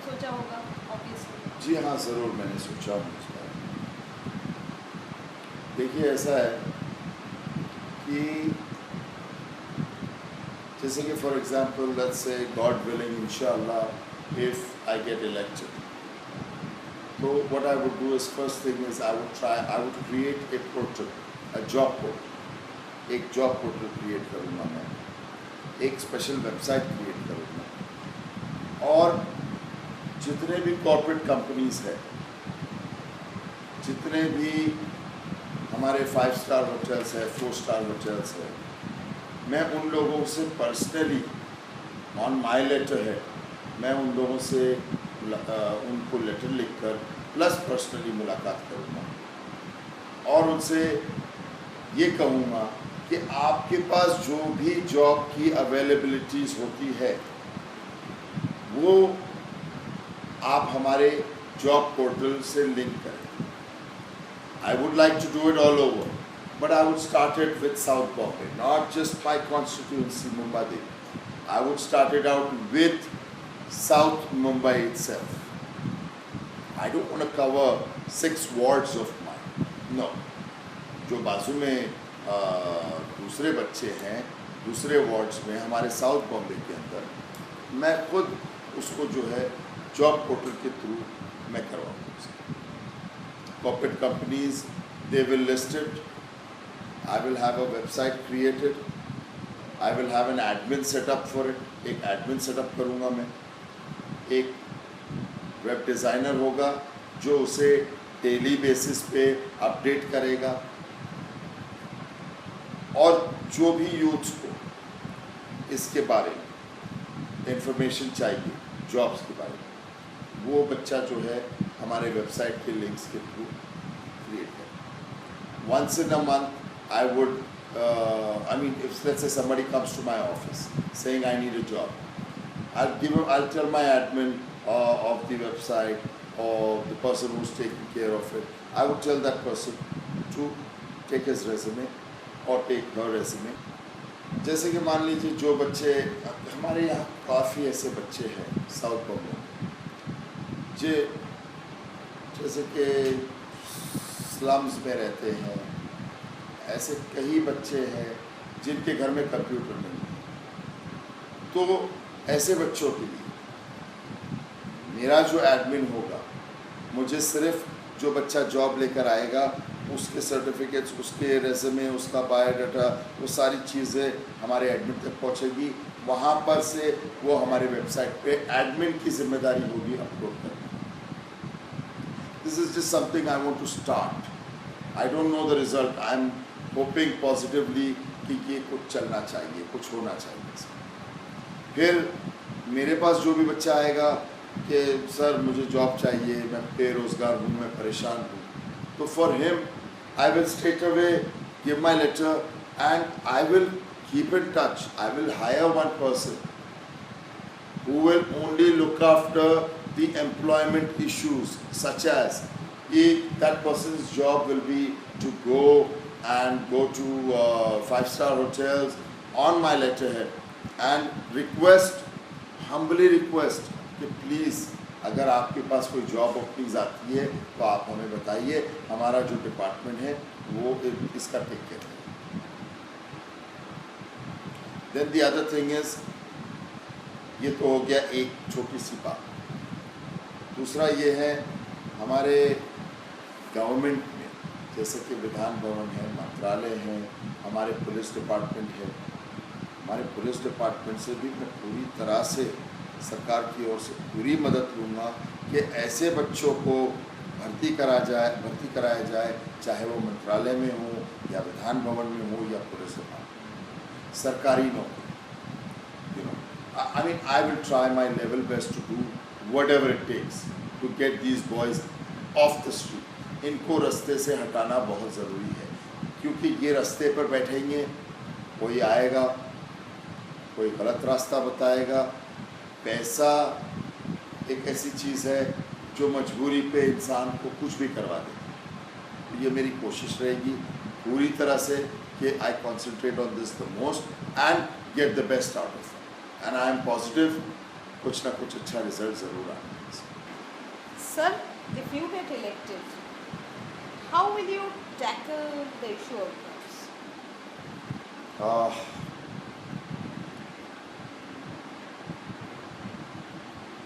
सोचा होगा ऑब्वियसली। जी हाँ, ज़रूर मैंने सोचा हूँ इस बारे में। देखिए, ऐसा है कि जैसे कि for example let's say God willing इंशाल्लाह इफ आई गेट इलेक्टेड, तो what I would do is first thing is I would create a portal, a job portal, एक जॉब पोर्टल क्रिएट करूँगा मैं, एक स्पेशल वेबसाइट क्रिएट करूँगा, और जितने भी कॉर्पोरेट कंपनीज है, जितने भी हमारे 5 स्टार होटल्स है, 4 स्टार होटल्स है, मैं उन लोगों से पर्सनली ऑन माई लेटर है, मैं उन लोगों से उनको लेटर लिखकर प्लस पर्सनली मुलाकात करूँगा और उनसे ये कहूँगा कि आपके पास जो भी जॉब की अवेलेबिलिटीज़ होती है वो आप हमारे जॉब पोर्टल से लिंक करें। I would like to do it all over, but I would start it with South Bombay, not just my constituency Mumbai. I would start it out with South Mumbai itself. I don't want to cover 6 wards of mine. No. जो बाजू में दूसरे बच्चे हैं दूसरे wards में हमारे south Bombay के अंदर, मैं खुद उसको जो है जॉब पोर्टल के थ्रू मैं करवाऊँगा। Corporate companies, they will list it. I will have a website created. I will have an admin set up for it. एक admin set up करूँगा मैं। एक वेब डिज़ाइनर होगा जो उसे डेली बेसिस पे अपडेट करेगा, और जो भी यूथ्स को इसके बारे में इंफॉर्मेशन चाहिए जॉब्स के बारे में, वो बच्चा जो है हमारे वेबसाइट के लिंक्स के थ्रू क्रिएट करें। Once in a month I would I mean, if let's say somebody comes to my office saying I need a job, I'll tell my admin of the website or the person who's taking care of it, I would tell that person to take his resume or take her resume। जैसे कि मान लीजिए जो बच्चे हमारे यहाँ काफ़ी ऐसे बच्चे हैं साउथ बॉम्बे जैसे कि स्लम्स में रहते हैं, ऐसे कई बच्चे हैं जिनके घर में कंप्यूटर नहीं है, तो ऐसे बच्चों के लिए मेरा जो एडमिन होगा, मुझे सिर्फ जो बच्चा जॉब लेकर आएगा उसके सर्टिफिकेट्स, उसके रेज़्यूमे, उसका बायोडाटा, वो सारी चीज़ें हमारे एडमिन तक पहुंचेगी। वहाँ पर से वो हमारे वेबसाइट पे एडमिन की जिम्मेदारी होगी अपलोड करना। This is just something I want to start. I don't know the result, I am hoping positively कि ये कुछ चलना चाहिए, कुछ होना चाहिए। फिर मेरे पास जो भी बच्चा आएगा कि सर मुझे जॉब चाहिए, मैं बेरोज़गार हूँ, मैं परेशान हूँ, तो for him I will straight away give my letter and I will keep in touch. I will hire one person who will only look after the employment issues, such as if that person's job will be to go to 5-star hotels on my letterhead and humbly request that please अगर आपके पास कोई job openings आती है तो आप हमें बताइए, हमारा जो डिपार्टमेंट है वो इसका टेक केयर है। Then the other thing is, ये तो हो गया एक छोटी सी बात। दूसरा ये है, हमारे गवर्नमेंट में जैसे कि विधान भवन है, मंत्रालय हैं, हमारे पुलिस डिपार्टमेंट है, हमारे पुलिस डिपार्टमेंट से भी मैं पूरी तरह से सरकार की ओर से पूरी मदद लूँगा कि ऐसे बच्चों को भर्ती कराया जाए, चाहे वो मंत्रालय में हो या विधान भवन में हो या पुलिस डिपार्टमेंट, सरकारी नौकरी। You know, I mean, I will try my level best to do whatever it takes to get these boys off the street. इनको रास्ते से हटाना बहुत ज़रूरी है, क्योंकि ये रास्ते पर बैठेंगे, कोई आएगा, कोई गलत रास्ता बताएगा। पैसा एक ऐसी चीज़ है जो मजबूरी पे इंसान को कुछ भी करवा दे। तो ये मेरी कोशिश रहेगी पूरी तरह से कि I concentrate on this the most and get the best out of it, and I am positive कुछ ना कुछ अच्छा रिजल्ट ज़रूर आएगा। Sir, if you get elected, how will you tackle the issue of drugs?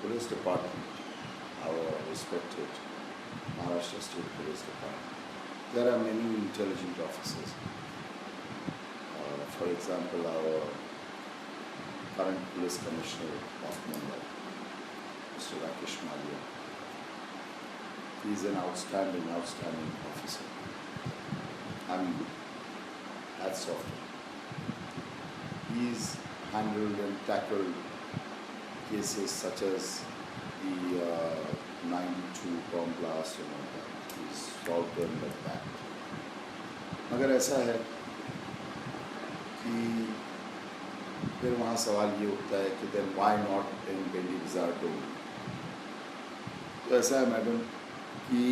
Police Department, our respected Maharashtra State Police Department, there are many intelligent officers. For example, our current Police Commissioner of Mumbai, Mr. Rakesh Malia, he is an outstanding officer. I mean, hats off to him. He's handled and tackled cases such as the 92 bomb blast and all that. He's solved them like that. मगर ऐसा है कि फिर वहाँ सवाल ये उठता है कि then why not in Bendy Bazaar Toll? तो ऐसा है मैडम कि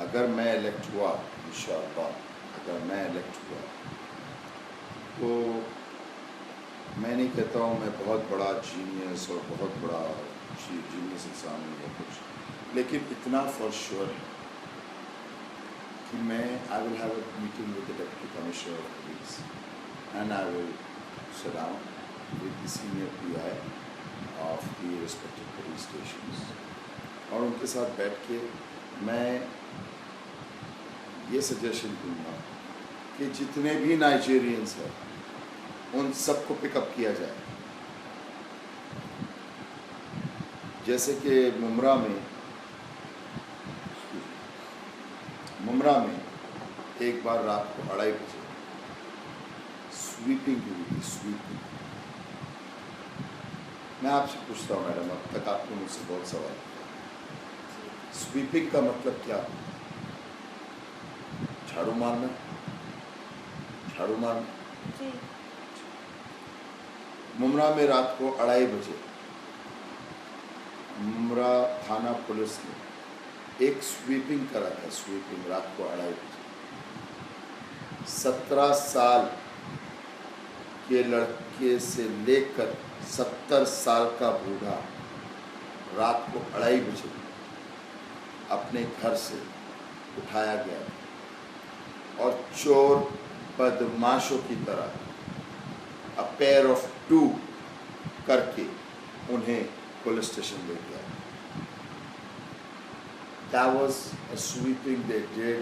अगर मैं इलेक्ट हुआ, इंशाअल्लाह अगर मैं इलेक्ट हुआ, तो मैं नहीं कहता हूँ मैं बहुत बड़ा जीनियस और बहुत बड़ा जीनियस इंसान हूँ या कुछ, लेकिन इतना फॉर श्योर है कि मैं I will have a meeting with the deputy commissioner of police and I will sit down with the senior pi of the respective police stations, और उनके साथ बैठ के मैं ये सजेशन दूंगा कि जितने भी नाइजीरियंस हैं उन सबको पिकअप किया जाए। जैसे कि मुमरा में एक बार रात को 2:30 बजे स्वीपिंग हुई थी, स्वीपिंग। मैं आपसे पूछता हूँ मैडम, अब तक आपने मुझसे बहुत सवाल किया, स्वीपिंग का मतलब क्या? झाड़ू मारना, झाड़ू मारना। जी। मुमरा में रात को 2:30 बजे मुमरा थाना पुलिस ने एक स्वीपिंग करा था, स्वीपिंग रात को 2:30 बजे। 17 साल के लड़के से लेकर 70 साल का बूढ़ा रात को 2:30 बजे अपने घर से उठाया गया और चोर बदमाशों की तरह अ पेयर ऑफ 2 करके उन्हें पुलिस स्टेशन ले गया। That was a sweeping they did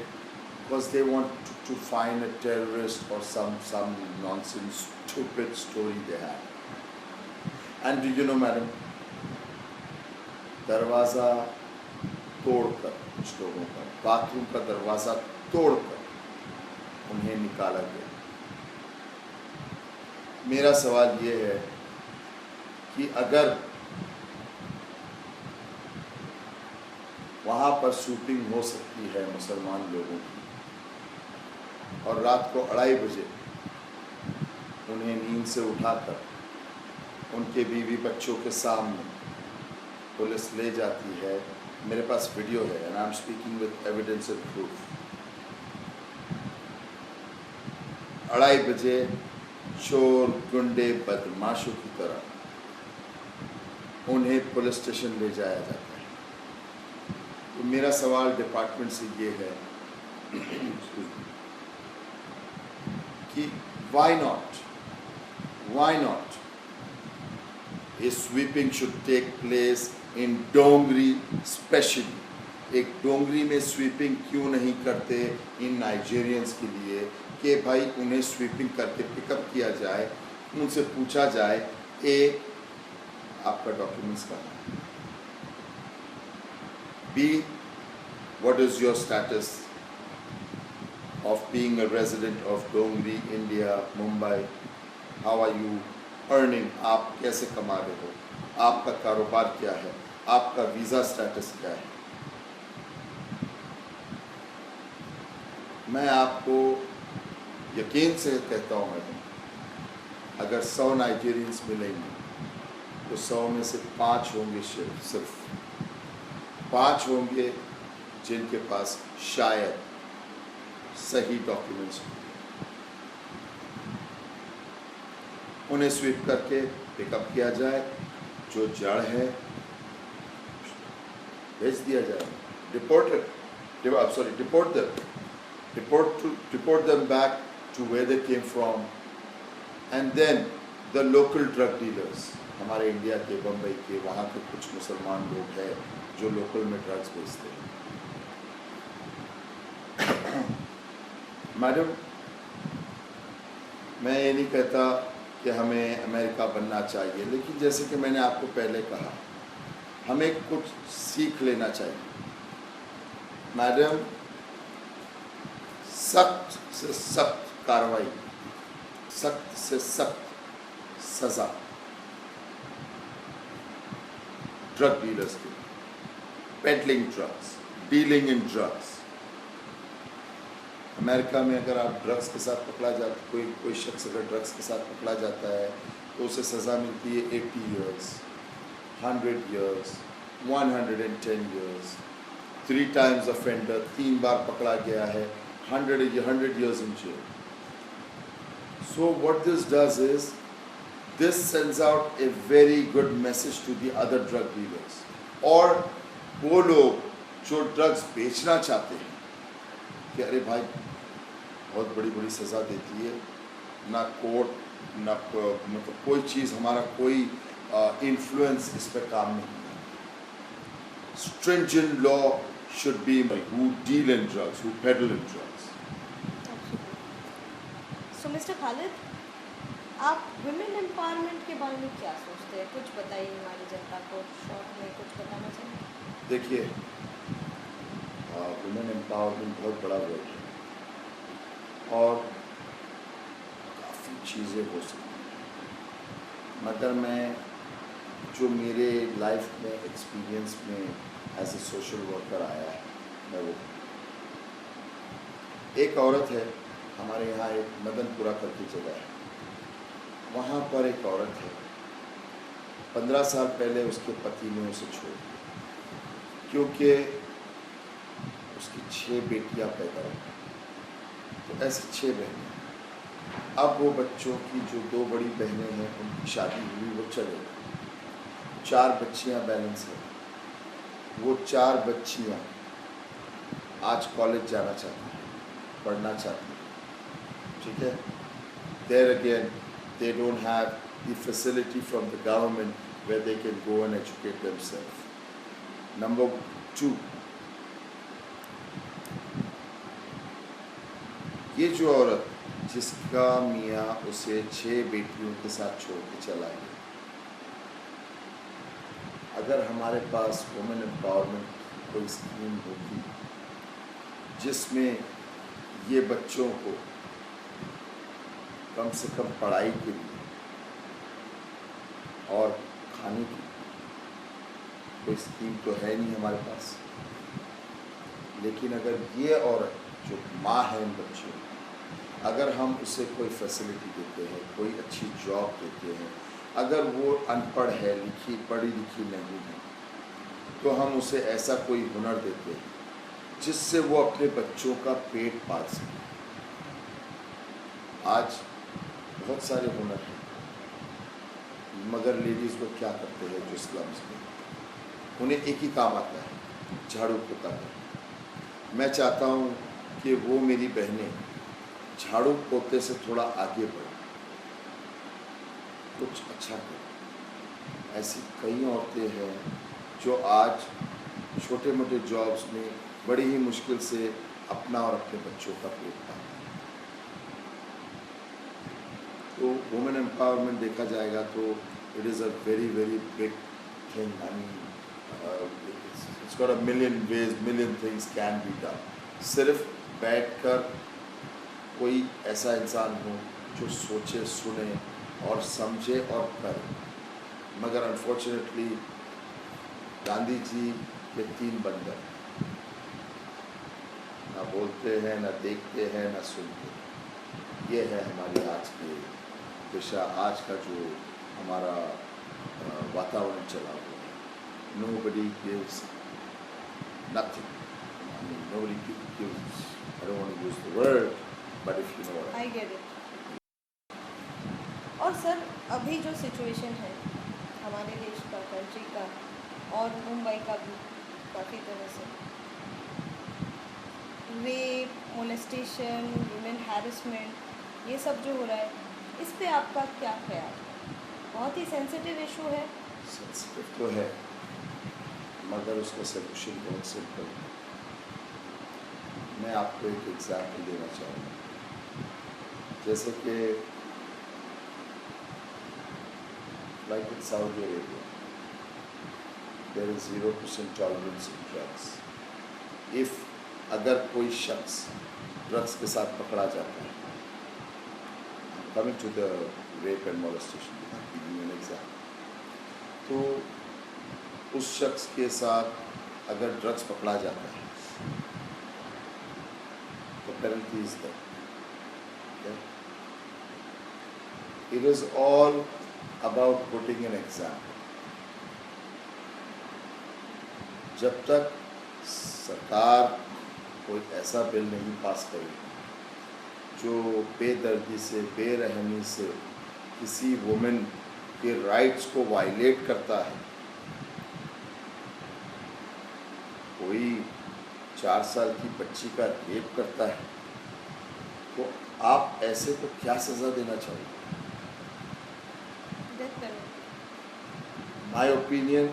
because they wanted to find a terrorist or some nonsense stupid story they had. And do you know, madam, दरवाज़ा तोड़कर कुछ लोगों का बाथरूम का दरवाज़ा तोड़कर उन्हें निकाला गया। मेरा सवाल ये है कि अगर वहाँ पर शूटिंग हो सकती है मुसलमान लोगों की और रात को 2:30 बजे उन्हें नींद से उठाकर उनके बीवी बच्चों के सामने पुलिस ले जाती है, मेरे पास वीडियो है and I am speaking with evidence and proof. 2:30 बजे चोर गुंडे बदमाशों की तरह उन्हें पुलिस स्टेशन ले जाया जाता है। तो मेरा सवाल डिपार्टमेंट से ये है कि why not a sweeping should take place in Dongri specially. एक डोंगरी में स्वीपिंग क्यों नहीं करते इन नाइजेरियंस के लिए कि भाई उन्हें स्वीपिंग करके पिकअप किया जाए, उनसे पूछा जाए ए आपका डॉक्यूमेंट्स कहाँ है, be what is your status of being a resident of Dongri, India, Mumbai, how are you earning, आप कैसे कमा रहे हो, आपका कारोबार क्या है, आपका वीज़ा स्टेटस क्या है। मैं आपको यकीन से कहता हूँ मैडम, अगर 100 नाइजीरियंस मिलेंगे तो 100 में से 5 होंगे, सिर्फ 5 होंगे जिनके पास शायद सही डॉक्यूमेंट्स, उन्हें स्वीप करके पिकअप किया जाए, जो जड़ है भेज दिया जाए, deport them back to where they came from, and then the local drug dealers, हमारे इंडिया के, बम्बई के, वहाँ के कुछ मुसलमान लोग हैं जो लोकल में ड्रग्स बेचते हैं। मैडम, मैं ये नहीं कहता कि हमें अमेरिका बनना चाहिए, लेकिन जैसे कि मैंने आपको पहले कहा, हमें कुछ सीख लेना चाहिए। मैडम, सख्त से सख्त कार्रवाई, सख्त से सख्त सज़ा ड्रग डीलर्स की, pedalling drugs, dealing in drugs. America में अगर आप ड्रग्स के साथ पकड़ा जाता, कोई शख्स अगर ड्रग्स के साथ पकड़ा जाता है तो उसे सज़ा मिलती है 80 years, 100 years, 110 years, 3 times offender, 3 बार पकड़ा गया है, 100 years in jail. So what this does is, this sends out a very good message to the other drug dealers, और वो लोग जो ड्रग्स बेचना चाहते हैं कि अरे भाई बहुत बड़ी बड़ी सज़ा देती है, ना कोर्ट ना मतलब कोई चीज़, हमारा कोई इन्फ्लुएंस इस पर काम नहीं है। Stringent law should be who deal in drugs, who peddle in drugs. So Mr. Khalid, आप women empowerment के बारे में क्या सोचते हैं? कुछ बताइए हमारी जनता को, शॉर्ट में कुछ बताना चाहिए। देखिए, वुमेन एम्पावरमेंट बहुत बड़ा वर्ड है और काफ़ी चीज़ें हो सकती हैं, मगर मैं जो मेरे लाइफ में एक्सपीरियंस में एज ए सोशल वर्कर आया है, मैं वो, एक औरत है हमारे यहाँ, एक मदनपुरा करके जगह है, वहाँ पर एक औरत है, 15 साल पहले उसके पति ने उसे छोड़ दिया क्योंकि उसकी 6 बेटियां पैदा हुई, तो ऐसी 6 बहनें। अब वो बच्चों की जो 2 बड़ी बहनें हैं उनकी शादी हुई, वो चले गई, 4 बच्चियां बैलेंस हैं। वो 4 बच्चियां आज कॉलेज जाना चाहती हैं, पढ़ना चाहती हैं, ठीक है। There again they don't have the facility from the government where they can go and educate themselves. Number 2, ये जो औरत जिसका मियाँ उसे 6 बेटियों के साथ छोड़ के चला गया, अगर हमारे पास वुमेन एम्पावरमेंट कोई स्कीम होती जिसमें ये बच्चों को कम से कम पढ़ाई के लिए और खाने की कोई स्कीम तो है नहीं हमारे पास, लेकिन अगर ये औरत जो माँ है इन बच्चों, अगर हम उसे कोई फैसिलिटी देते हैं, कोई अच्छी जॉब देते हैं, अगर वो अनपढ़ है, पढ़ी लिखी नहीं है, तो हम उसे ऐसा कोई हुनर देते हैं जिससे वो अपने बच्चों का पेट पाल सके। आज बहुत सारे हुनर हैं, मगर लेडीज़ को क्या करते हैं जो स्लम्स में, उन्हें एक ही काम आता है, झाड़ू पोता करना। मैं चाहता हूँ कि वो मेरी बहनें झाड़ू पोते से थोड़ा आगे बढ़ें, कुछ अच्छा करें। ऐसी कई औरतें हैं जो आज छोटे मोटे जॉब्स में बड़ी ही मुश्किल से अपना और अपने बच्चों का पेट पालती हैं। तो वुमेन एम्पावरमेंट देखा जाएगा तो it is a very very big thing. I mean it's got a million ways, million things can be done. सिर्फ बैठकर कोई ऐसा इंसान हो जो सोचे, सुने और समझे और करे। मगर अनफॉर्चुनेटली गांधी जी के 3 बंदर, ना बोलते हैं, ना देखते हैं, ना सुनते हैं। ये है हमारी आज की दिशा, आज का जो हमारा वातावरण चला हुआ है। Nobody gives nothing. I mean, nobody gives, I don't want to use the word, but if you know what I I get it. और सर अभी जो सिचुएशन है हमारे देश का, कंट्री का और मुंबई का भी काफ़ी तरह से, रेप, मोलेस्टेशन, वुमेन हैरेसमेंट, ये सब जो हो रहा है, इस पे आपका क्या ख्याल है? बहुत ही सेंसिटिव इशू है। सेंसिटिव तो है, मगर उसका सोल्यूशन बहुत सिंपल है। मैं आपको एक एग्जाम्पल देना चाहूँगा। जैसे कि like in Saudi Arabia, there is 0% tolerance in drugs. If अगर कोई शख्स ड्रग्स के साथ पकड़ा जाता है, coming to the rape and molestation, giving you an example, तो उस शख्स के साथ अगर ड्रग्स पकड़ा जाता है तो penalty is that. It is all about putting an example. जब तक सरकार कोई ऐसा बिल नहीं पास करेगी जो बेदर्दी से, बेरहमी से किसी वुमेन के राइट्स को वायलेट करता है, कोई 4 साल की बच्ची का रेप करता है, तो आप ऐसे को क्या सज़ा देना चाहोगे? माय ओपिनियन,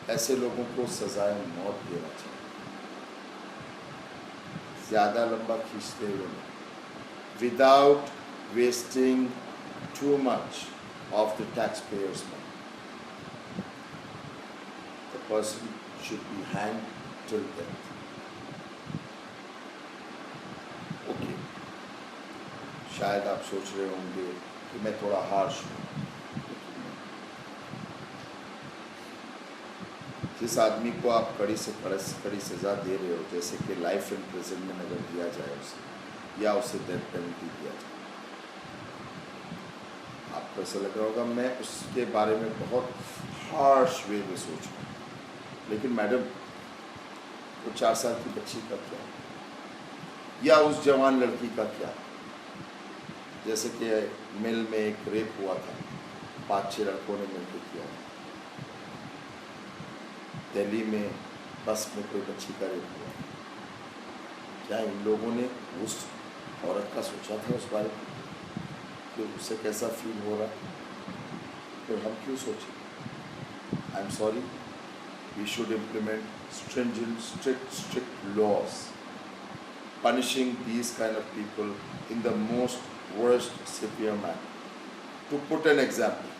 ऐसे लोगों को सजाए मौत देना चाहिए, ज़्यादा लंबा खींचते हुए नहीं, without wasting too much of the tax payers money. The person should be hanged till death. Okay, शायद आप सोच रहे होंगे कि मैं थोड़ा हार्श हूँ। जिस आदमी को आप कड़ी से कड़ी सज़ा दे रहे हो, जैसे कि लाइफ इम्प्रिजनमेंट अगर दिया जाए उसे, या उसे डेथ पेनल्टी दिया जाए, आपको ऐसा लग रहा होगा मैं उसके बारे में बहुत हार्श वे में सोच रहा हूँ। लेकिन मैडम, वो 4 साल की बच्ची का क्या, या उस जवान लड़की का क्या? जैसे कि मिल में एक रेप हुआ था, 5-6 लड़कों ने मिलकर किया। दिल्ली में बस में कोई बच्ची का रेप हुआ। क्या इन लोगों ने उस औरत का सोचा था उस बारे में कि उससे कैसा फील हो रहा? तो हम क्यों सोचें? I am sorry, we should implement strict laws punishing these kind of people in the most worst severe manner to put an example,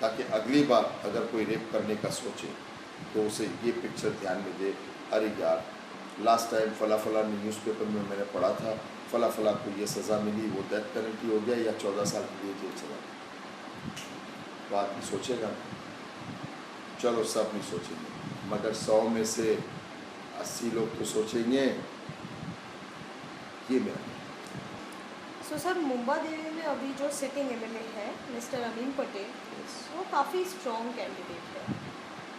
ताकि अगली बार अगर कोई रेप करने का सोचे तो उसे ये पिक्चर ध्यान में दे, अरे यार लास्ट टाइम फला न्यूज़पेपर में मैंने पढ़ा था, फला को ये सज़ा मिली, वो डेथ पेनल्टी हो गया या 14 साल के लिए जेल चला गया। तो आदमी सोचेगा? चलो सब नहीं सोचेंगे, मगर 100 में से 80 लोग तो सोचेंगे। ये मेरा सो सर, मुंबादेवी में अभी जो सिटिंग एमएलए है मिस्टर अमीन पटेल, वो काफ़ी स्ट्रॉन्ग कैंडिडेट है,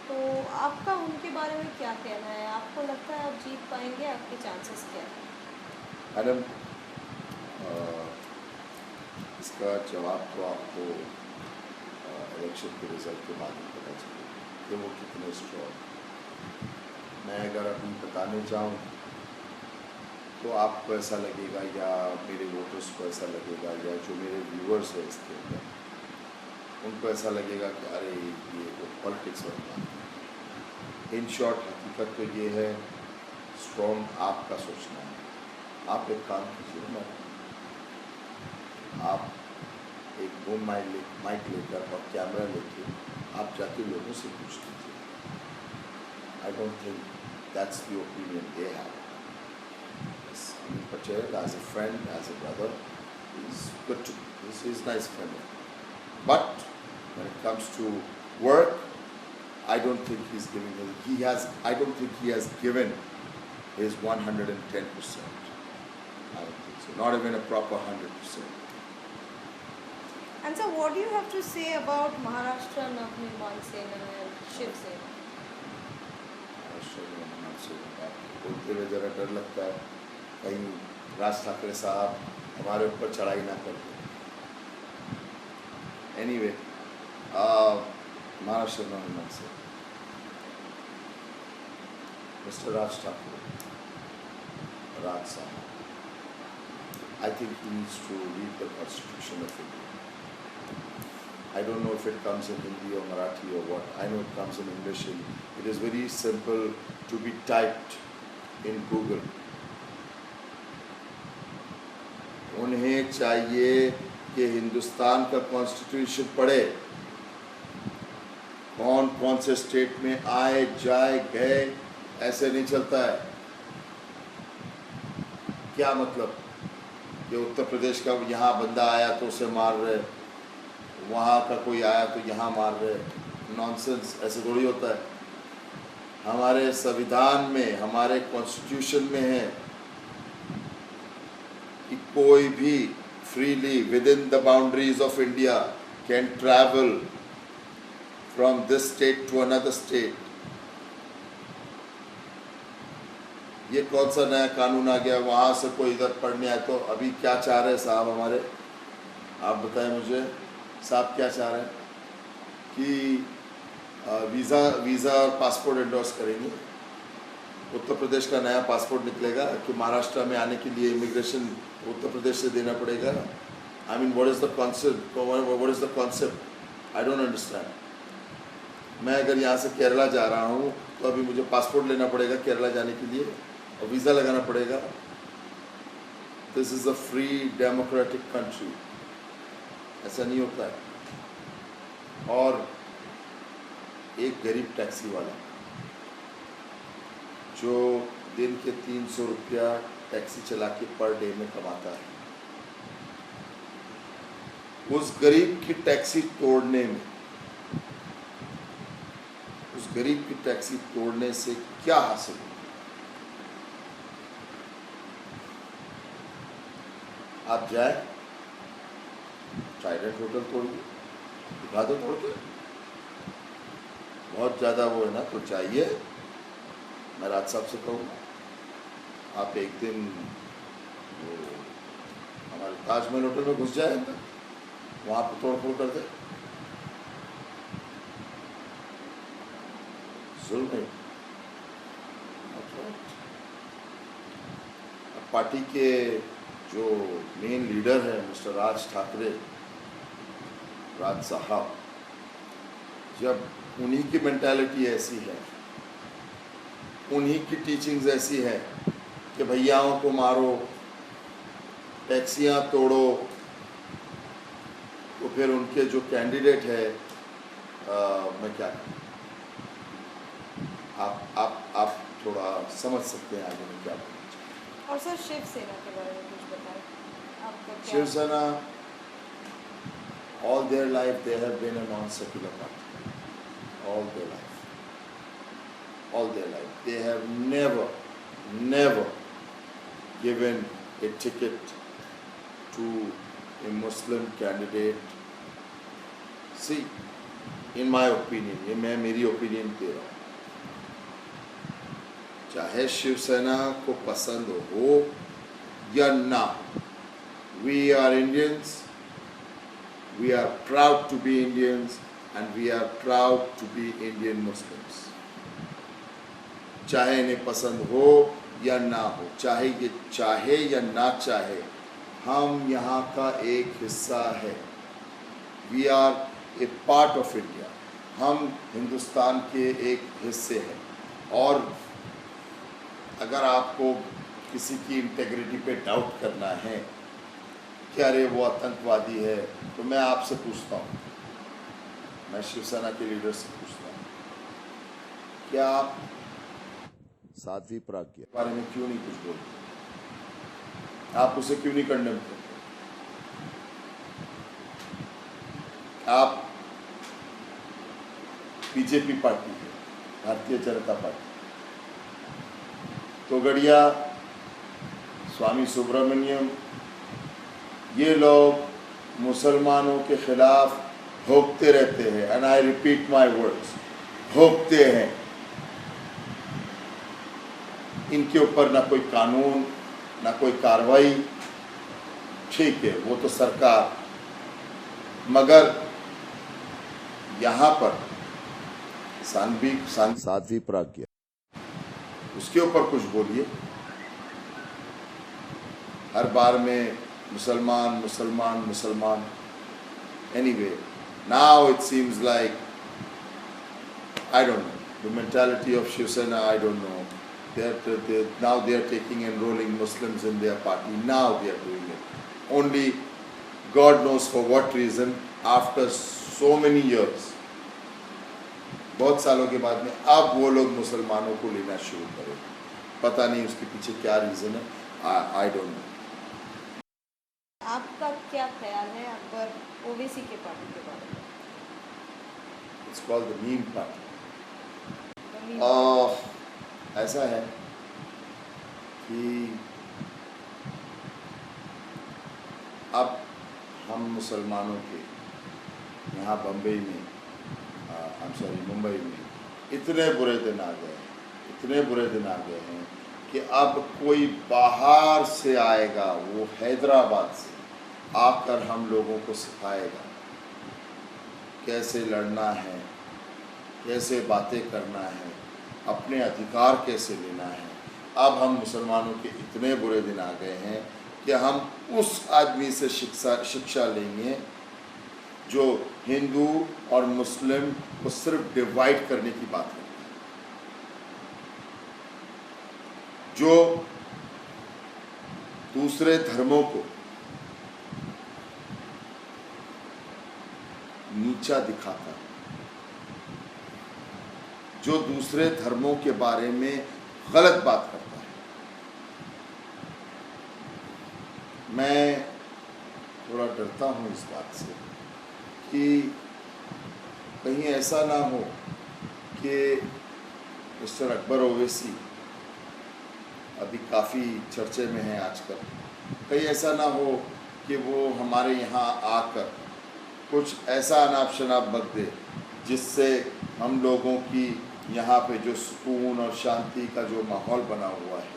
तो आपका उनके बारे में क्या कहना है? आपको लगता है आप जीत पाएंगे? आपके चांसेस क्या हैं? मैडम, इसका जवाब तो आपको इलेक्शन के रिजल्ट के बाद ही पता चले कि वो कितने स्ट्रॉन्ग। मैं अगर अभी बताने जाऊँ तो आपको ऐसा लगेगा या मेरे वोटर्स को ऐसा लगेगा या जो मेरे व्यूअर्स हैं इसके अंदर उनको ऐसा लगेगा कि अरे ये तो पॉलिटिक्स वाली बात है। इन शॉर्ट हकीकत तो ये है, स्ट्रॉन्ग आपका सोचना है। आप एक काम कीजिए ना, आप एक बूम माइक लेकर और कैमरा लेके आप जाके लोगों से पूछ लीजिए। I don't think that's the opinion they have. Anil Patel, as a friend, as a brother, he's good to me. He's a nice friend. But when it comes to work, I don't think he's giving his, I don't think he has given his 110%. I don't think so. Not even a proper 100%. And so what do you have to say about Maharashtra Navnirman Sena and Shiv Sena? बोलते हुए ज़रा डर लगता है कहीं राज ठाकरे साहब हमारे ऊपर चढ़ाई ना कर दें। एनीवे, महाराष्ट्र नवनिर्माण से मिस्टर राज ठाकरे, Raj साहब, I think he needs to read the Constitution of India. I don't know if it comes in Hindi or Marathi or what. I know it comes in English. It is very simple to be typed in Google. उन्हें चाहिए कि हिंदुस्तान का constitution पढ़े, कौन कौन से state में आए जाए गए, ऐसे नहीं चलता है। क्या मतलब कि उत्तर प्रदेश का यहाँ बंदा आया तो उसे मार रहे, वहाँ का कोई आया तो यहाँ मार रहे। नॉनसेंस, ऐसे थोड़ी होता है। हमारे संविधान में, हमारे कॉन्स्टिट्यूशन में है कि कोई भी freely within the boundaries of India can travel from this state to another state. ये कौन सा नया कानून आ गया, वहाँ से कोई इधर पढ़ने आए तो अभी क्या चाह रहे हैं साहब हमारे, आप बताएं मुझे साहब क्या चाह रहे हैं कि वीज़ा और पासपोर्ट एंडोर्स करेंगे। उत्तर प्रदेश का नया पासपोर्ट निकलेगा कि महाराष्ट्र में आने के लिए इमिग्रेशन उत्तर प्रदेश से देना पड़ेगा। I mean what is the concept, what is the concept, I don't understand. मैं अगर यहाँ से केरला जा रहा हूँ तो अभी मुझे पासपोर्ट लेना पड़ेगा केरला जाने के लिए और वीज़ा लगाना पड़ेगा। This is a free democratic country, ऐसा नहीं होता है। और एक गरीब टैक्सी वाला जो दिन के 300 रुपया टैक्सी चला के पर डे में कमाता है, उस गरीब की टैक्सी तोड़ने में, उस गरीब की टैक्सी तोड़ने से क्या हासिल हो? आप जाए ट्राइडेंट होटल तोड़िए, दिखा दो तोड़ के। बहुत ज़्यादा वो है ना तो चाहिए, मैं राज साहब से कहूँगा आप एक दिन वो हमारे ताजमहल होटल में घुस जाए अंदर, वहाँ पर तोड़ फोड़ कर दे। जुल्म है। पार्टी के जो मेन लीडर है मिस्टर राज ठाकरे, राज साहब, जब उन्हीं की मेंटालिटी ऐसी है, उन्हीं की टीचिंग्स ऐसी है कि भैयाओं को मारो, टैक्सियां तोड़ो, तो फिर उनके जो कैंडिडेट है मैं क्या कहूँ, आप थोड़ा समझ सकते हैं आगे में क्या बोलना चाहिए। और सर शिवसेना के बारे में कुछ बताएं, आपका क्या? Shiv Sena, all their life they have been a non-secular party, all their life, all their life. They have never given a ticket to a Muslim candidate. See, in my opinion, ये मैं मेरी ओपिनियन दे रहा हूँ, चाहे शिवसेना को पसंद हो या ना, we are Indians, we are proud to be Indians, and we are proud to be Indian Muslims. चाहे इन्हें पसंद हो या ना हो, चाहे ये चाहे या ना चाहे, हम यहाँ का एक हिस्सा है. We are a part of India. हम हिंदुस्तान के एक हिस्से हैं. और अगर आपको किसी की इंटेग्रिटी पे डाउट करना है कि अरे वो आतंकवादी है, तो मैं आपसे पूछता हूँ, मैं शिवसेना के लीडर से पूछता हूँ, क्या आप साध्वी प्रज्ञा के बारे में क्यों नहीं कुछ बोलते? आप उसे क्यों नहीं कंडेम करते? आप बीजेपी पार्टी है, भारतीय जनता पार्टी, तोगड़िया, स्वामी सुब्रमण्यम, ये लोग मुसलमानों के खिलाफ भोंकते रहते हैं. And I repeat my words, भोंकते हैं. इनके ऊपर ना कोई कानून, ना कोई कार्रवाई. ठीक है, वो तो सरकार, मगर यहाँ पर साध्वी प्रज्ञा, उसके ऊपर कुछ बोलिए. हर बार में मुसलमान मुसलमान मुसलमान. Anyway, now it seems like, I don't know, the mentality of Shiv Sena, I don't know. Now they are taking enrolling Muslims in their party. Now they are doing it. Only God knows for what reason, after so many years. बहुत सालों के बाद में अब वो लोग मुसलमानों को लेना शुरू करें. पता नहीं उसके पीछे क्या रीज़न है. आई डोंट नो. आपका क्या ख्याल है अकबर ओवैसी के पार्टी के बारे में? It's called the meme party. ऐसा है कि अब हम मुसलमानों के यहाँ बम्बई में, मुंबई में इतने बुरे दिन आ गए हैं, इतने बुरे दिन आ गए हैं कि अब कोई बाहर से आएगा, वो हैदराबाद से आकर हम लोगों को सिखाएगा कैसे लड़ना है, कैसे बातें करना है, अपने अधिकार कैसे लेना है. अब हम मुसलमानों के इतने बुरे दिन आ गए हैं कि हम उस आदमी से शिक्षा लेंगे जो हिंदू और मुस्लिम को सिर्फ डिवाइड करने की बात करता है, जो दूसरे धर्मों को नीचा दिखाता है, जो दूसरे धर्मों के बारे में गलत बात करता है. मैं थोड़ा डरता हूँ इस बात से कि कहीं ऐसा ना हो कि मिस्टर अकबर ओवैसी अभी काफ़ी चर्चे में है आजकल. कहीं ऐसा ना हो कि वो हमारे यहाँ आकर कुछ ऐसा अनाप शनाप बक दे जिससे हम लोगों की यहाँ पे जो सुकून और शांति का जो माहौल बना हुआ है,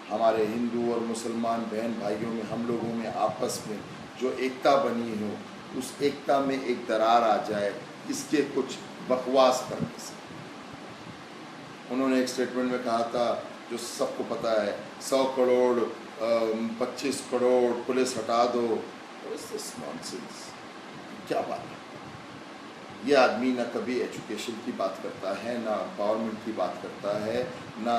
हमारे हिंदू और मुसलमान बहन भाइयों में, हम लोगों में आपस में जो एकता बनी हो, उस एकता में एक दरार आ जाए, इसके कुछ बकवास करने से. उन्होंने एक स्टेटमेंट में कहा था, जो सबको पता है, 100 करोड़ 25 करोड़ पुलिस हटा दो. नॉनसेंस, क्या बात है. ये आदमी ना कभी एजुकेशन की बात करता है, ना एम्पावरमेंट की बात करता है, ना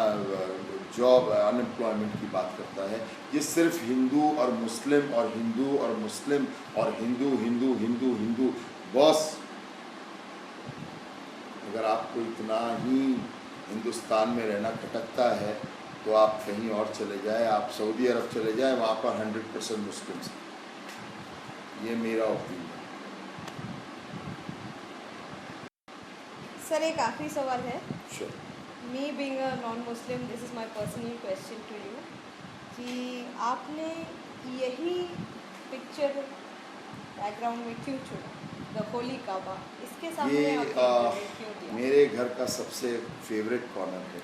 जॉब अनएम्प्लॉयमेंट की बात करता है. ये सिर्फ हिंदू और मुस्लिम और हिंदू और मुस्लिम और हिंदू हिंदू हिंदू हिंदू. बॉस, अगर आपको इतना ही हिंदुस्तान में रहना खटकता है तो आप कहीं और चले जाए, आप सऊदी अरब चले जाए, वहाँ पर 100% मुस्लिम्स हैं. ये मेरा ओपिनियन. सर, एक आखिरी सवाल है. Sure. Me being a non Muslim, this is my personal question to you कि आपने यही पिक्चर बैकग्राउंड में क्यों चुना, द होली काबा? इसके सामने ये आपने इंटरव्यू क्यों दिया? मेरे घर का सबसे फेवरेट कॉर्नर है.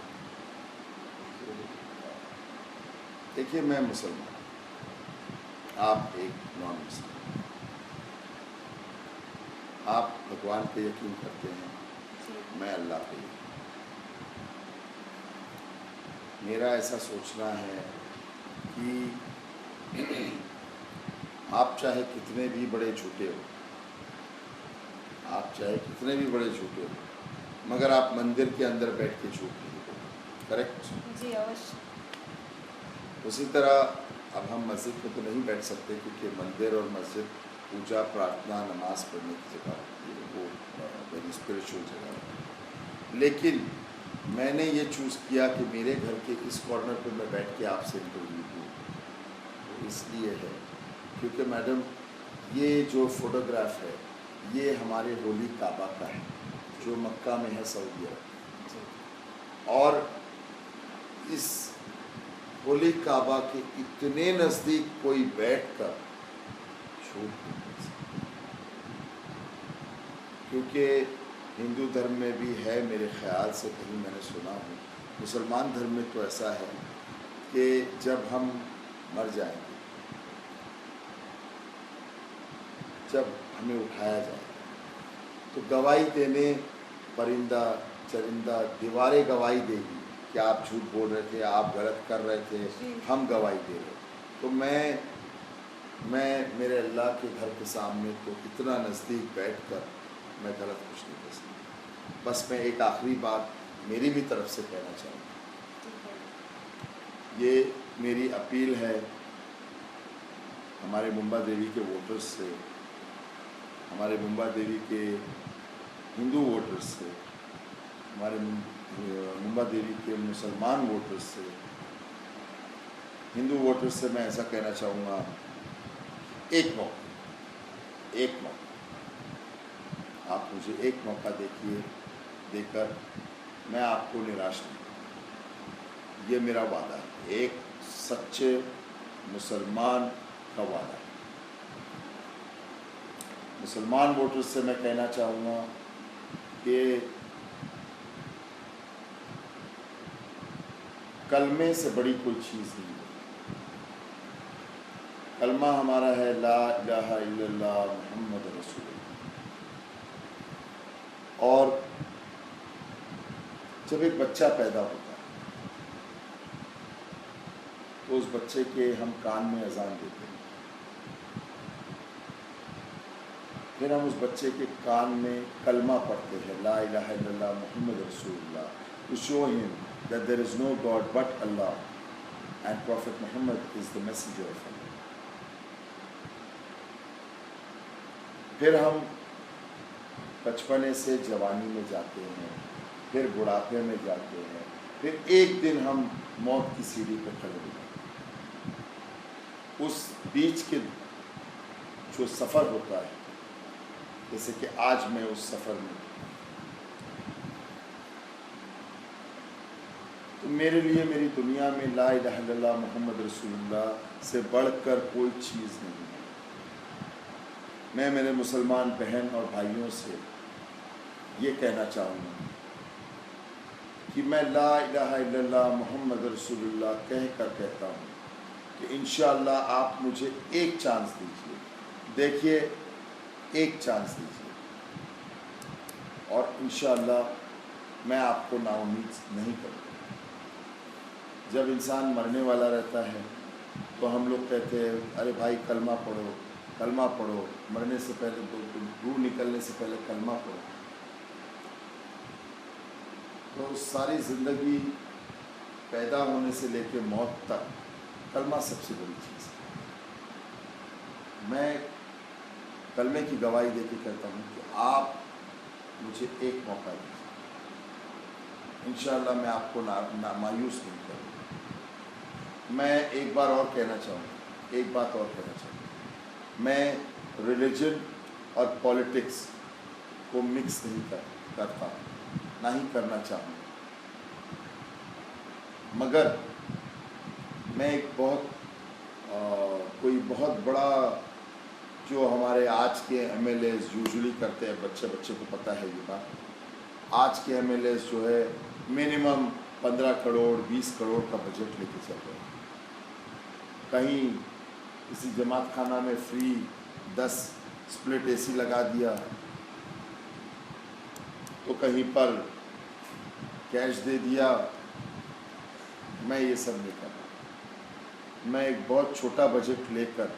देखिए, मैं मुसलमान, आप एक नॉन मुस्लिम. आप भगवान पे यकीन करते हैं, जी मैं अल्लाह पे। मेरा ऐसा सोचना है कि आप चाहे कितने भी बड़े झूठे हो, आप चाहे कितने भी बड़े झूठे हो, मगर आप मंदिर के अंदर बैठ के झूठ नहीं बोलो। करेक्ट? जी अवश्य। उसी तरह अब हम मस्जिद में तो नहीं बैठ सकते, क्योंकि मंदिर और मस्जिद पूजा प्रार्थना नमाज पढ़ने की जगह होती है, वो वेरी स्पिरिचुअल जगह है। लेकिन मैंने ये चूज़ किया कि मेरे घर के इस कॉर्नर पे मैं बैठ के आपसे इंटरव्यू दूँ। वो इसलिए है क्योंकि मैडम, ये जो फोटोग्राफ है ये हमारे होली काबा का है, जो मक्का में है, सऊदी अरब। जी और इस होली काबा के इतने नज़दीक कोई बैठकर झूठ नहीं बोल सकता, क्योंकि हिंदू धर्म में भी है, मेरे ख्याल से कहीं मैंने सुना हो, मुसलमान धर्म में तो ऐसा है कि जब हम मर जाएंगे, जब हमें उठाया जाए, तो गवाही देने परिंदा चरिंदा दीवारें गवाही देगी कि आप झूठ बोल रहे थे, आप गलत कर रहे थे, हम गवाही दे रहे। तो मैं मेरे अल्लाह के घर के सामने तो इतना नज़दीक बैठकर मैं गलत कुछ नहीं कर सकता। बस मैं एक आखिरी बात मेरी भी तरफ से कहना चाहूँगा, ये मेरी अपील है हमारे मुंबा देवी के वोटर्स से, हमारे मुंबा देवी के हिंदू वोटर्स से, हमारे मुंबा देवी के मुसलमान वोटर्स से, हिंदू वोटर्स से मैं ऐसा कहना चाहूँगा, एक मौका आप मुझे एक मौका देकर मैं आपको निराश नहीं करूँगा। ये मेरा वादा है, एक सच्चे मुसलमान का वादा है। मुसलमान वोटर्स से मैं कहना चाहूँगा कि कलमे से बड़ी कोई चीज़ नहीं है। कलमा हमारा है ला इलाहा इल्लल्लाह मुहम्मद रसूलुल्लाह। और जब एक बच्चा पैदा होता है तो उस बच्चे के हम कान में अजान देते हैं, फिर हम उस बच्चे के कान में कलमा पढ़ते हैं, ला इलाहा इल्लल्लाह मुहम्मद रसूलुल्लाह, to show him that there is no God but Allah and Prophet Muhammad is the messenger of Allah. फिर हम बचपने से जवानी में जाते हैं, फिर बुढ़ापे में जाते हैं, फिर एक दिन हम मौत की सीढ़ी पर खड़े हो जाते हैं। उस बीच के जो सफ़र होता है, जैसे कि आज मैं उस सफ़र में, तो मेरे लिए मेरी दुनिया में ला इलाहा इल्लल्लाह मुहम्मद रसूलुल्लाह से बढ़कर कोई चीज़ नहीं है। मैं मेरे मुसलमान बहन और भाइयों से ये कहना चाहूँगा कि मैं ला इलाहा इल्लल्लाह मुहम्मद रसूलुल्लाह कहता हूँ कि इंशाअल्लाह आप मुझे एक चांस दीजिए, देखिए एक चांस दीजिए, और इंशाअल्लाह मैं आपको नाउम्मीद नहीं करूँगा। जब इंसान मरने वाला रहता है तो हम लोग कहते हैं अरे भाई कलमा पढ़ो, मरने से पहले तो रूह निकलने से पहले कलमा पढ़ो। तो सारी ज़िंदगी पैदा होने से लेकर मौत तक कलमा सबसे बड़ी चीज़ है। मैं कलमे की गवाही देके कहता हूँ कि आप मुझे एक मौका दीजिए, इंशाअल्लाह मैं आपको मायूस नहीं करूँगा। मैं एक बात और कहना चाहूँगा, मैं रिलीजन और पॉलिटिक्स को मिक्स नहीं करता, ना ही करना चाहूँगा, मगर मैं एक कोई बहुत बड़ा जो हमारे आज के एमएलएस यूजुअली करते हैं, बच्चे को पता है ये बात, आज के एमएलएस जो है मिनिमम 15 करोड़ 20 करोड़ का बजट लेके चल रहे हैं। कहीं किसी जमात खाना में फ्री 10 स्प्लिट एसी लगा दिया, तो कहीं पर कैश दे दिया। मैं ये सब नहीं कर रहा। मैं एक बहुत छोटा बजट लेकर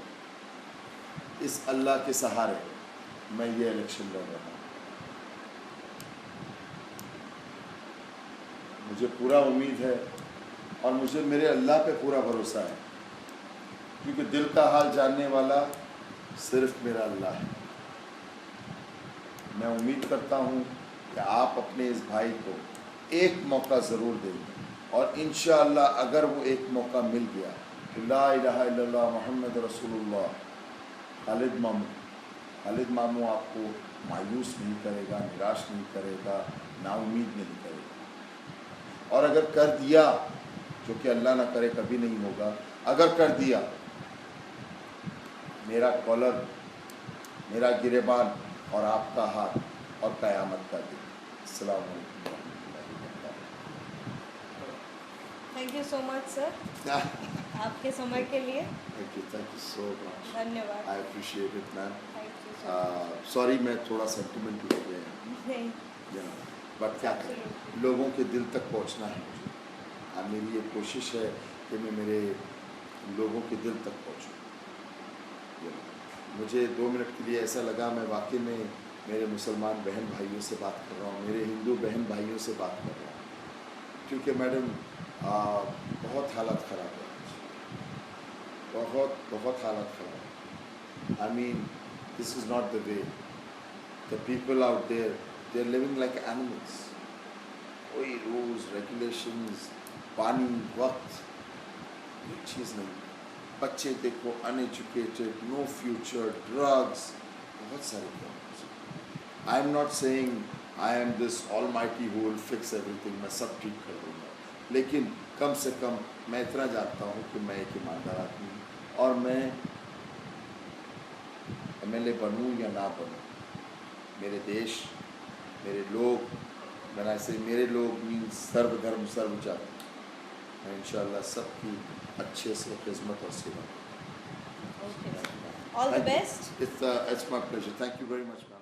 इस अल्लाह के सहारे मैं ये इलेक्शन लड़ रहा हूँ। मुझे पूरा उम्मीद है और मुझे मेरे अल्लाह पे पूरा भरोसा है, क्योंकि दिल का हाल जानने वाला सिर्फ मेरा अल्लाह है। मैं उम्मीद करता हूँ कि आप अपने इस भाई को एक मौका ज़रूर देंगे, और इंशाअल्लाह अगर वो एक मौका मिल गया तो ला इलाहा इल्लल्लाह मुहम्मद रसूलुल्लाह खालिद मामू आपको मायूस नहीं करेगा, निराश नहीं करेगा, नाउम्मीद नहीं करेगा। और अगर कर दिया, जो कि अल्लाह ना करे कभी नहीं होगा, अगर कर दिया, मेरा कॉलर, मेरा गिरेबान और आपका हाथ और क़यामत का दिन। अस्सलाम वालेकुम। Thank you so much sir, आपके समय के लिए। Thank you so much. धन्यवाद। I appreciate it ma'am. Thank you sir. Sorry मैं थोड़ा सेंटिमेंटल हो गया नहीं, बट क्या करें, लोगों के दिल तक पहुंचना है मुझे। मेरी ये कोशिश है कि मैं मेरे लोगों के दिल तक पहुंचूं। मुझे 2 मिनट के लिए ऐसा लगा मैं वाकई में मेरे मुसलमान बहन भाइयों से बात कर रहा हूँ, मेरे हिंदू बहन भाइयों से बात कर रहा हूँ, क्योंकि मैडम बहुत हालत ख़राब है, बहुत हालत ख़राब है। I mean this is not the way. The people out there they are living like animals. कोई रूल्स रेगुलेशंस, पानी, वक्त, कोई चीज़ नहीं। बच्चे देखो अनएजुकेटेड, नो फ्यूचर, ड्रग्स, बहुत सारे problems. I am not saying I am this almighty who will fix everything, मैं सब ठीक कर दूँगा, लेकिन कम से कम मैं इतना जानता हूँ कि मैं एक ईमानदार आदमी हूँ, और मैं MLA बनूँ या ना बनूँ, मेरे देश, मेरे लोग, मैंने ऐसे मेरे लोग मीन्स सर्वधर्म सर्वजाति, मैं इंशाअल्लाह सबकी अच्छे से खिदमत और सेवा। Okay, all the best. It's my pleasure. Thank you very much, ma'am.